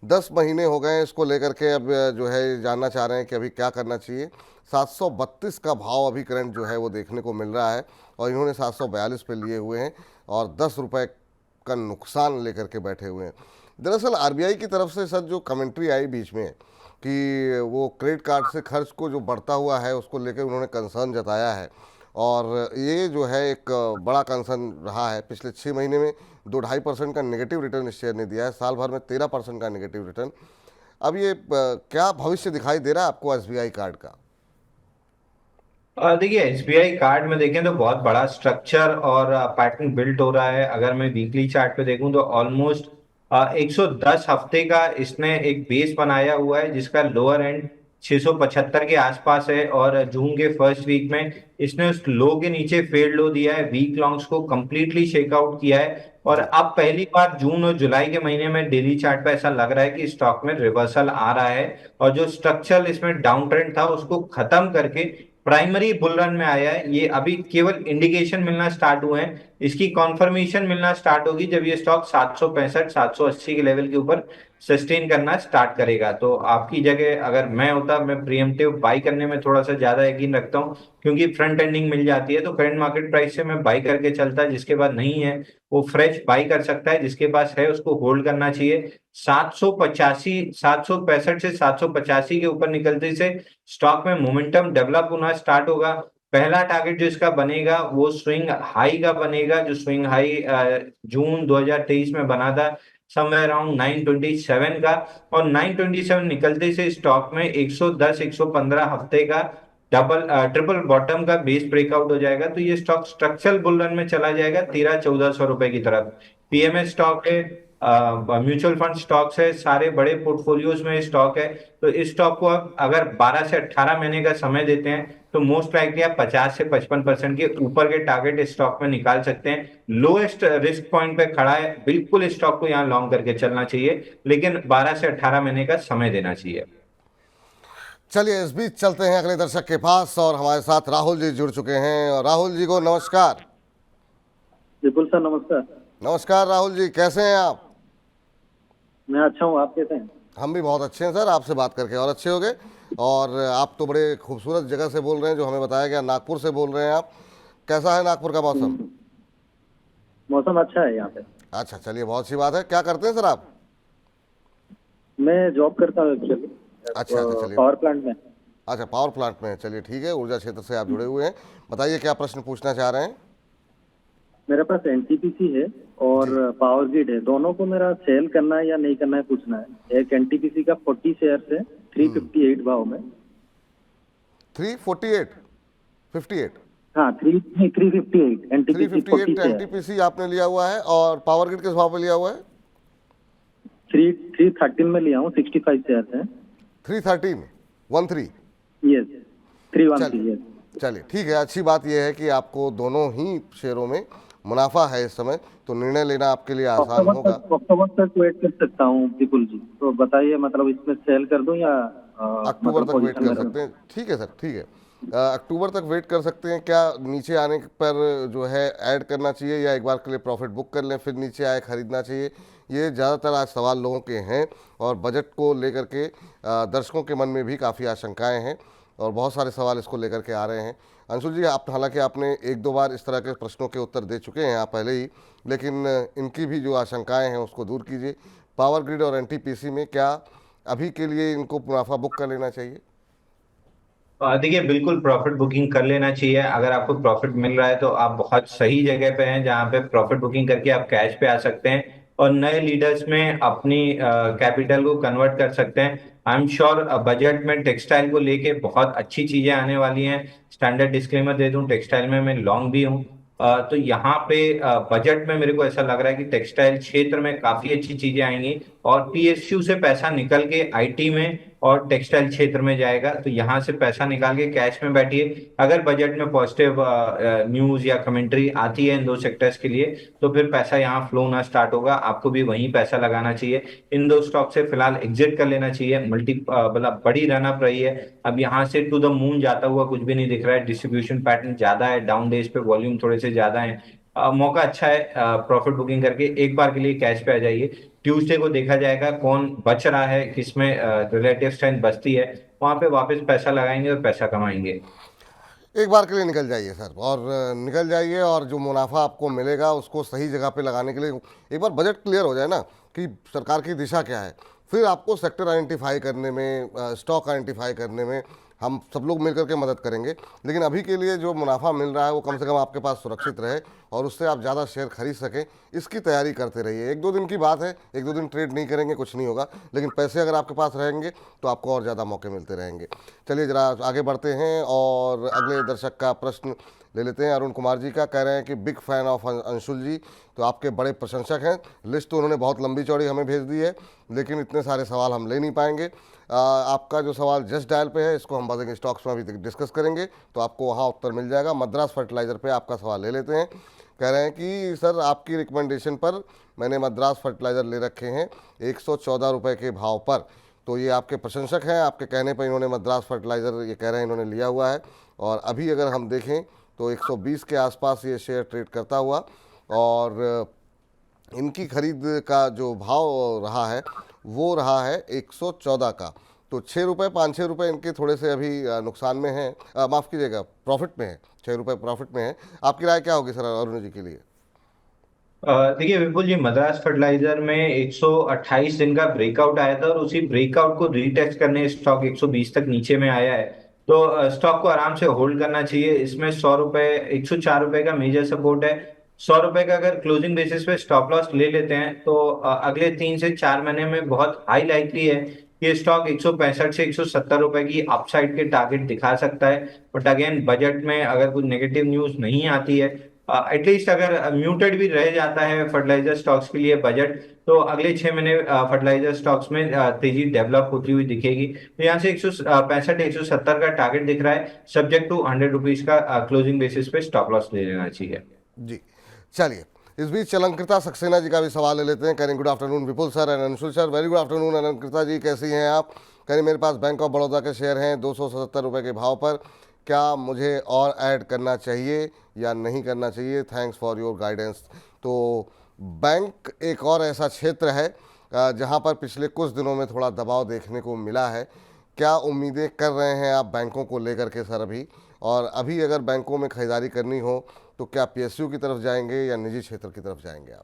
10 महीने हो गए हैं इसको लेकर के, अब जो है जानना चाह रहे हैं कि अभी क्या करना चाहिए। 732 का भाव अभी करंट जो है वो देखने को मिल रहा है और इन्होंने 742 पे लिए हुए हैं और 10 रुपये का नुकसान लेकर के बैठे हुए हैं। दरअसल आरबीआई की तरफ से सर जो कमेंट्री आई बीच में कि वो क्रेडिट कार्ड से खर्च को जो बढ़ता हुआ है उसको लेकर उन्होंने कंसर्न जताया है और ये जो है एक बड़ा कंसर्न रहा है। पिछले 6 महीने में 2-2.5% का नेगेटिव रिटर्न इस शेयर ने दिया है, साल भर में 13% का नेगेटिव रिटर्न। अब ये क्या भविष्य दिखाई दे रहा है आपको एसबीआई कार्ड का? देखिए एसबीआई कार्ड में देखें तो बहुत बड़ा स्ट्रक्चर और पैटर्न बिल्ट हो रहा है। अगर मैं वीकली चार्ट पे देखूं तो ऑलमोस्ट 110 हफ्ते का इसने एक बेस बनाया हुआ है जिसका लोअर एंड 675 के आसपास है और जून के फर्स्ट वीक में इसने उस लो के नीचे फेल लो दिया है, वीक लॉन्ग्स को कंप्लीटली शेकआउट किया है और अब पहली बार जून और जुलाई के महीने में डेली चार्ट पे ऐसा लग रहा है कि स्टॉक में रिवर्सल आ रहा है और जो स्ट्रक्चरल इसमें डाउन ट्रेंड था उसको खत्म करके प्राइमरी बुल रन में आया है। ये अभी केवल इंडिकेशन मिलना स्टार्ट हुए हैं, इसकी कॉन्फर्मेशन मिलना स्टार्ट होगी जब ये स्टॉक 765 780 के लेवल के ऊपर सस्टेन करना स्टार्ट करेगा। तो आपकी जगह अगर मैं होता, मैं प्रीएम्प्टिव बाई करने में थोड़ा सा ज्यादा यकीन रखता हूँ क्योंकि फ्रंट एंडिंग मिल जाती है। तो करंट मार्केट प्राइस से मैं बाई करके चलता, जिसके बाद नहीं है वो फ्रेश बाई कर सकता है, जिसके पास है उसको होल्ड करना चाहिए। 785 765 से 785 के ऊपर निकलते से स्टॉक में मोमेंटम डेवलप होना स्टार्ट होगा। पहला टारगेट जो इसका बनेगा वो स्विंग हाई का बनेगा, जो स्विंग हाई जून 2023 में बना था समवेयर अराउंड 927 का, और 927 निकलते से स्टॉक में 110 115 हफ्ते का ट्रिपल बॉटम का बेस ब्रेकआउट हो जाएगा। तो ये स्टॉक स्ट्रक्चरल बुल रन में चला जाएगा 13-1400 रुपए की तरफ। पीएमएस स्टॉक है, म्यूचुअल फंड स्टॉक्स है, सारे बड़े पोर्टफोलियोज में स्टॉक है। तो इस स्टॉक को आप अगर 12 से 18 महीने का समय देते हैं तो मोस्ट लाइकली आप 50 से 55% के ऊपर के टारगेट इस स्टॉक में निकाल सकते हैं। लोएस्ट रिस्क पॉइंट पे खड़ा है, बिल्कुल इस स्टॉक को यहाँ लॉन्ग करके चलना चाहिए, लेकिन 12 से 18 महीने का समय देना चाहिए। चलिए इस बीच चलते हैं अगले दर्शक के पास और हमारे साथ राहुल जी जुड़ चुके हैं। और राहुल जी को नमस्कार। विपुल सर नमस्कार। नमस्कार राहुल जी, कैसे हैं आप? मैं अच्छा हूँ, आप कैसे हैं? हम भी बहुत अच्छे हैं सर, आपसे बात करके और अच्छे हो गए। और आप तो बड़े खूबसूरत जगह से बोल रहे हैं, जो हमें बताया गया नागपुर से बोल रहे हैं आप। कैसा है नागपुर का मौसम? मौसम अच्छा है यहाँ पे। अच्छा, चलिए बहुत अच्छी बात है। क्या करते हैं सर आप? मैं जॉब करता हूँ एक्चुअली। अच्छा, चलिए। पावर प्लांट में। अच्छा, पावर प्लांट में, चलिए ठीक है। ऊर्जा क्षेत्र से आप जुड़े हुए हैं, बताइए क्या प्रश्न पूछना चाह रहे हैं? मेरे पास एनटीपीसी है और पावर ग्रिड है, दोनों को मेरा सेल करना है या नहीं करना है पूछना है। एक एनटीपीसी का 40 शेयर है 358 भाव में। 348 58? हाँ 358 एनटीपीसी 358 एनटीपीसी आपने लिया हुआ है और पावर ग्रिड किस भाव पे लिया हुआ है? 313 में लिया हूँ, 65 शेयर है। 313 13? Yes 313 yes. चलिए ठीक है। अच्छी बात यह है कि आपको दोनों ही शेयरों में मुनाफा है इस समय, तो निर्णय लेना आपके लिए आसान होगा। अक्टूबर तक वेट कर सकता हूँ विपुल जी, तो बताइए मतलब इसमें सेल कर दूं या अक्टूबर तक वेट कर सकते हैं? ठीक है सर, ठीक है। अक्टूबर तक वेट कर सकते हैं। क्या नीचे आने पर जो है ऐड करना चाहिए या एक बार के लिए प्रॉफिट बुक कर लें फिर नीचे आए खरीदना चाहिए? ये ज़्यादातर आज सवाल लोगों के हैं और बजट को लेकर के दर्शकों के मन में भी काफ़ी आशंकाएं हैं और बहुत सारे सवाल इसको लेकर के आ रहे हैं। अंशुल जी, आप हालांकि आपने 1-2 बार इस तरह के प्रश्नों के उत्तर दे चुके हैं आप पहले ही, लेकिन इनकी भी जो आशंकाएं हैं उसको दूर कीजिए। पावर ग्रिड और एनटीपीसी में क्या अभी के लिए इनको मुनाफा बुक कर लेना चाहिए? देखिए बिल्कुल प्रॉफिट बुकिंग कर लेना चाहिए। अगर आपको प्रॉफिट मिल रहा है तो आप बहुत सही जगह पे हैं जहां पे प्रॉफिट बुकिंग करके आप कैश पे आ सकते हैं और नए लीडर्स में अपनी कैपिटल को कन्वर्ट कर सकते हैं। आई एम श्योर बजट में टेक्सटाइल को लेके बहुत अच्छी चीजें आने वाली हैं। स्टैंडर्ड डिस्क्लेमर दे दूं, टेक्सटाइल में मैं लॉन्ग भी हूं। तो यहाँ पे बजट में मेरे को ऐसा लग रहा है कि टेक्सटाइल क्षेत्र में काफी अच्छी चीजें आएंगी और पीएसयू से पैसा निकल के आईटी में और टेक्सटाइल क्षेत्र में जाएगा। तो यहाँ से पैसा निकाल के कैश में बैठिए। अगर बजट में पॉजिटिव न्यूज या कमेंट्री आती है इन दो सेक्टर्स के लिए तो फिर पैसा यहाँ फ्लो होना स्टार्ट होगा, आपको भी वहीं पैसा लगाना चाहिए। इन दो स्टॉक से फिलहाल एग्जिट कर लेना चाहिए। मतलब बड़ी रन अप रही है, अब यहाँ से टू द मून जाता हुआ कुछ भी नहीं दिख रहा है। डिस्ट्रीब्यूशन पैटर्न ज्यादा है, डाउन डेज पे वॉल्यूम थोड़े से ज्यादा है। मौका अच्छा है प्रॉफिट बुकिंग करके एक बार के लिए कैश पे आ जाइए। ट्यूसडे को देखा जाएगा कौन बच रहा है, किसमें रिलेटिव स्ट्रेंथ बचती है, वहां पे वापस पैसा लगाएंगे और पैसा कमाएंगे। एक बार के लिए निकल जाइए सर, और निकल जाइए, और जो मुनाफा आपको मिलेगा उसको सही जगह पे लगाने के लिए एक बार बजट क्लियर हो जाए ना कि सरकार की दिशा क्या है, फिर आपको सेक्टर आइडेंटिफाई करने में, स्टॉक आइडेंटिफाई करने में हम सब लोग मिलकर के मदद करेंगे। लेकिन अभी के लिए जो मुनाफा मिल रहा है वो कम से कम आपके पास सुरक्षित रहे और उससे आप ज़्यादा शेयर खरीद सकें, इसकी तैयारी करते रहिए। एक दो दिन की बात है, एक दो दिन ट्रेड नहीं करेंगे कुछ नहीं होगा, लेकिन पैसे अगर आपके पास रहेंगे तो आपको और ज़्यादा मौके मिलते रहेंगे। चलिए ज़रा आगे बढ़ते हैं और अगले दर्शक का प्रश्न ले लेते हैं। अरुण कुमार जी का कह रहे हैं कि बिग फैन ऑफ अंशुल जी, तो आपके बड़े प्रशंसक हैं। लिस्ट तो उन्होंने बहुत लंबी चौड़ी हमें भेज दी है, लेकिन इतने सारे सवाल हम ले नहीं पाएंगे। आपका जो सवाल जस्ट डायल पे है इसको हम बजेंगे स्टॉक्स में अभी डिस्कस करेंगे, तो आपको वहाँ उत्तर मिल जाएगा। मद्रास फर्टिलाइज़र पे आपका सवाल ले लेते हैं। कह रहे हैं कि सर आपकी रिकमेंडेशन पर मैंने मद्रास फर्टिलाइज़र ले रखे हैं 114 रुपये के भाव पर, तो ये आपके प्रशंसक हैं, आपके कहने पर इन्होंने मद्रास फर्टिलाइज़र ये कह रहे हैं इन्होंने लिया हुआ है। और अभी अगर हम देखें तो 120 के आसपास ये शेयर ट्रेड करता हुआ, और इनकी खरीद का जो भाव रहा है वो रहा है 114 का, तो 6 रुपये 5-6 रुपये इनके थोड़े से अभी नुकसान में हैं, माफ़ कीजिएगा प्रॉफिट में है, 6 रुपये प्रॉफिट में है। आपकी राय क्या होगी सर अरुण जी के लिए? देखिए विपुल जी, मद्रास फर्टिलाइजर में 128 दिन का ब्रेकआउट आया था और उसी ब्रेकआउट को रीटेस्ट करने स्टॉक 120 तक नीचे में आया है, तो स्टॉक को आराम से होल्ड करना चाहिए। इसमें 104 रुपए का मेजर सपोर्ट है। 100 रुपए का अगर क्लोजिंग बेसिस पे स्टॉप लॉस ले लेते हैं तो अगले 3 से 4 महीने में बहुत हाई लाइकली है कि स्टॉक 165 से 170 रुपए की अपसाइड के टारगेट दिखा सकता है। बट अगेन बजट में अगर कुछ नेगेटिव न्यूज नहीं आती है, एटलीस्ट अगर म्यूटेड भी रह जाता है फर्टिलाइजर स्टॉक्स के लिए बजट, तो अगले 6 महीने फर्टिलाइजर स्टॉक्स में तेजी डेवलप होती हुई दिखेगी। तो यहाँ से 165 170 का टारगेट दिख रहा है, सब्जेक्ट टू 100 रुपीज का क्लोजिंग बेसिस पे स्टॉप लॉस ले लेना चाहिए। जी चलिए, इस बीच अलंकृता सक्सेना जी का भी सवाल ले लेते हैं। कह रहे good afternoon Vipul sir and Anshul sir. Very good afternoon Alankrita ji, कैसी हैं आप? कह रहे मेरे पास बैंक ऑफ बड़ौदा के शेयर हैं 277 रुपये के भाव पर, क्या मुझे और ऐड करना चाहिए या नहीं करना चाहिए? Thanks for your guidance. तो बैंक एक और ऐसा क्षेत्र है जहां पर पिछले कुछ दिनों में थोड़ा दबाव देखने को मिला है। क्या उम्मीदें कर रहे हैं आप बैंकों को लेकर के सर अभी? और अभी अगर बैंकों में खरीदारी करनी हो तो क्या पीएसयू की तरफ जाएंगे या निजी क्षेत्र की तरफ जाएंगे आप?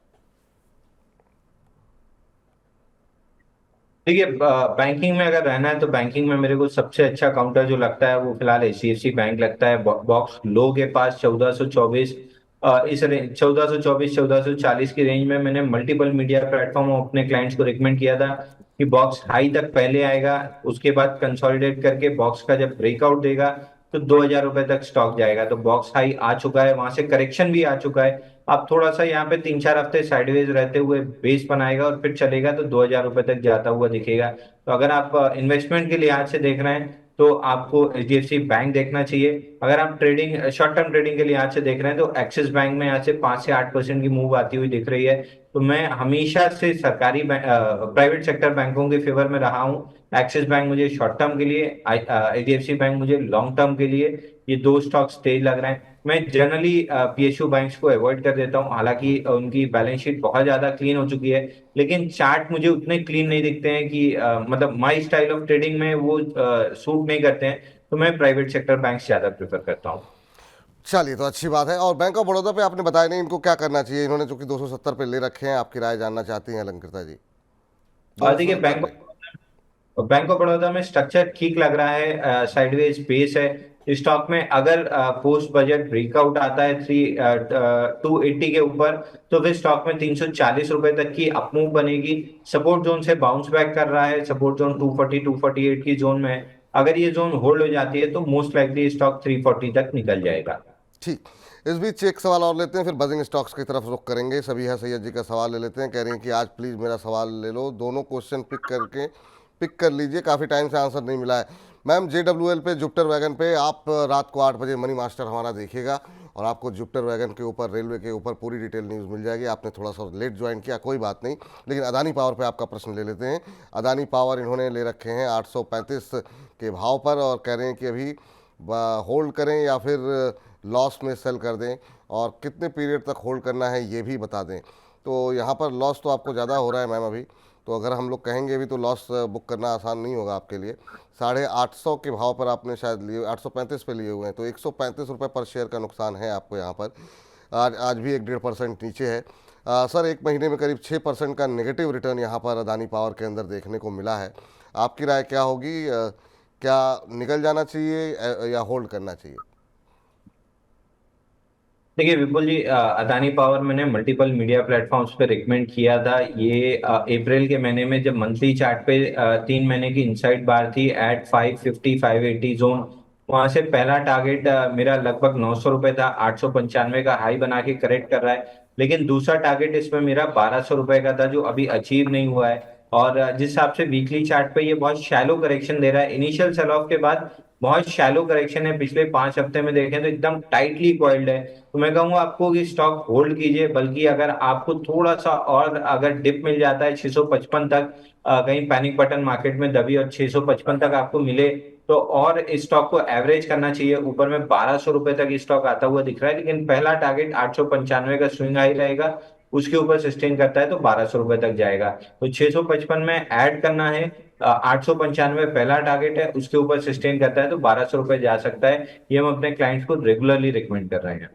देखिए बैंकिंग में अगर रहना है तो बैंकिंग में मेरे को सबसे अच्छा काउंटर जो लगता है वो फिलहाल एचडीएफसी बैंक लगता है। बॉक्स लो के पास 1424, इस 1424 1440 की रेंज में मैंने मल्टीपल मीडिया प्लेटफॉर्म अपने क्लाइंट्स को रिकमेंड किया था कि बॉक्स हाई तक पहले आएगा, उसके बाद कंसोलिडेट करके बॉक्स का जब ब्रेकआउट देगा तो 2000 रुपए तक स्टॉक जाएगा। तो बॉक्स हाई आ चुका है, वहां से करेक्शन भी आ चुका है। अब थोड़ा सा यहाँ पे 3-4 हफ्ते साइडवेज रहते हुए बेस बनाएगा और फिर चलेगा तो 2000 रुपए तक जाता हुआ दिखेगा। तो अगर आप इन्वेस्टमेंट के लिहाज से देख रहे हैं तो आपको एचडीएफसी बैंक देखना चाहिए। अगर आप ट्रेडिंग शॉर्ट टर्म ट्रेडिंग के लिहाज से देख रहे हैं तो एक्सिस बैंक में यहाँ से 5 से 8% की मूव आती हुई दिख रही है। तो मैं हमेशा से सरकारी प्राइवेट सेक्टर बैंकों के फेवर में रहा हूँ। एक्सिस बैंक मुझे शॉर्ट टर्म के लिए, एचडीएफसी बैंक मुझे लॉन्ग टर्म के लिए, ये दो स्टॉक्स तेज लग रहे हैं। मैं जनरली पीएसयू बैंक्स को अवॉइड कर देता हूँ, हालांकि उनकी बैलेंस शीट बहुत ज्यादा क्लीन हो चुकी है, लेकिन चार्ट मुझे उतने क्लीन नहीं दिखते हैं कि मतलब माई स्टाइल ऑफ ट्रेडिंग में वो सूट नहीं करते हैं। तो मैं प्राइवेट सेक्टर बैंक्स ज्यादा प्रेफर करता हूँ। चलिए, तो अच्छी बात है। और बैंक ऑफ बड़ौदा पे आपने बताया नहीं इनको क्या करना चाहिए, इन्होंने चूंकि 270 पे ले रखे हैं, आपकी राय जानना चाहती हैं अलंकृता जी। देखिए 270 पे बैंक ऑफ बड़ौदा में स्ट्रक्चर ठीक लग रहा है, साइडवेज बेस है स्टॉक में। अगर पोस्ट बजट ब्रेकआउट आता है 280 के ऊपर तो फिर स्टॉक में 340 रुपए तक की अपमूव बनेगी। सपोर्ट जोन से बाउंस बैक कर रहा है, सपोर्ट जोन 240 248 की जोन में है। अगर ये जोन होल्ड हो जाती है तो मोस्ट लाइकली स्टॉक 340 तक निकल जाएगा। ठीक। इस बीच एक सवाल और लेते हैं, फिर बजिंग स्टॉक्स की तरफ रुख करेंगे। सबिहा सैयद जी का सवाल ले लेते हैं। कह रही हैं कि आज प्लीज़ मेरा सवाल ले लो, दोनों क्वेश्चन पिक कर लीजिए, काफ़ी टाइम से आंसर नहीं मिला है। मैम JWL पे, जुपिटर वैगन पे आप रात को 8 बजे मनी मास्टर हमारा देखिएगा और आपको जुपिटर वैगन के ऊपर, रेलवे के ऊपर पूरी डिटेल न्यूज़ मिल जाएगी। आपने थोड़ा सा लेट ज्वाइन किया, कोई बात नहीं। लेकिन अदानी पावर पे आपका प्रश्न ले लेते हैं। अदानी पावर इन्होंने ले रखे हैं 835 के भाव पर और कह रहे हैं कि अभी होल्ड करें या फिर लॉस में सेल कर दें। और कितने पीरियड तक होल्ड करना है ये भी बता दें। तो यहाँ पर लॉस तो आपको ज़्यादा हो रहा है मैम अभी, तो अगर हम लोग कहेंगे भी तो लॉस बुक करना आसान नहीं होगा आपके लिए। 850 के भाव पर आपने शायद लिए, 835 पे लिए हुए हैं, तो 135 रुपये पर शेयर का नुकसान है आपको यहाँ पर। आज भी 1-1.5% नीचे है। सर, एक महीने में करीब 6% का नेगेटिव रिटर्न यहाँ पर अदानी पावर के अंदर देखने को मिला है। आपकी राय क्या होगी? क्या निकल जाना चाहिए या होल्ड करना चाहिए? देखिए विपुल जी, अदानी पावर मैंने मल्टीपल मीडिया प्लेटफॉर्म्स पे रिकमेंड किया था। ये अप्रैल के महीने में जब मंथली चार्ट पे 3 महीने की इनसाइड बार थी एट 550 580 जोन, वहां से पहला टारगेट मेरा लगभग 900 रुपए था। 895 का हाई बना के करेक्ट कर रहा है, लेकिन दूसरा टारगेट इसमें मेरा 1200 रुपए का था जो अभी अचीव नहीं हुआ है। और जिस हिसाब से वीकली चार्ट पे ये बहुत शैलो करेक्शन दे रहा है, इनिशियल सेल ऑफ के बाद बहुत शैलो करेक्शन है। पिछले 5 हफ्ते में देखें तो एकदम टाइटली कॉइल्ड है। तो मैं कहूंगा आपको कि स्टॉक होल्ड कीजिए, बल्कि अगर आपको थोड़ा सा और अगर डिप मिल जाता है 655 तक, कहीं पैनिक बटन मार्केट में दबी और 655 तक आपको मिले, तो और इस स्टॉक को एवरेज करना चाहिए। ऊपर में 1200 रुपए तक स्टॉक आता हुआ दिख रहा है, लेकिन पहला टारगेट 895 का स्विंग हाई रहेगा, उसके ऊपर सस्टेन करता है तो 1200 रुपए तक जाएगा। तो 655 में ऐड करना है, 895 पहला टारगेट है, उसके ऊपर सस्टेन करता है तो 1200 रुपए जा सकता है। ये हम अपने क्लाइंट्स को रेगुलरली रिकमेंड कर रहे हैं।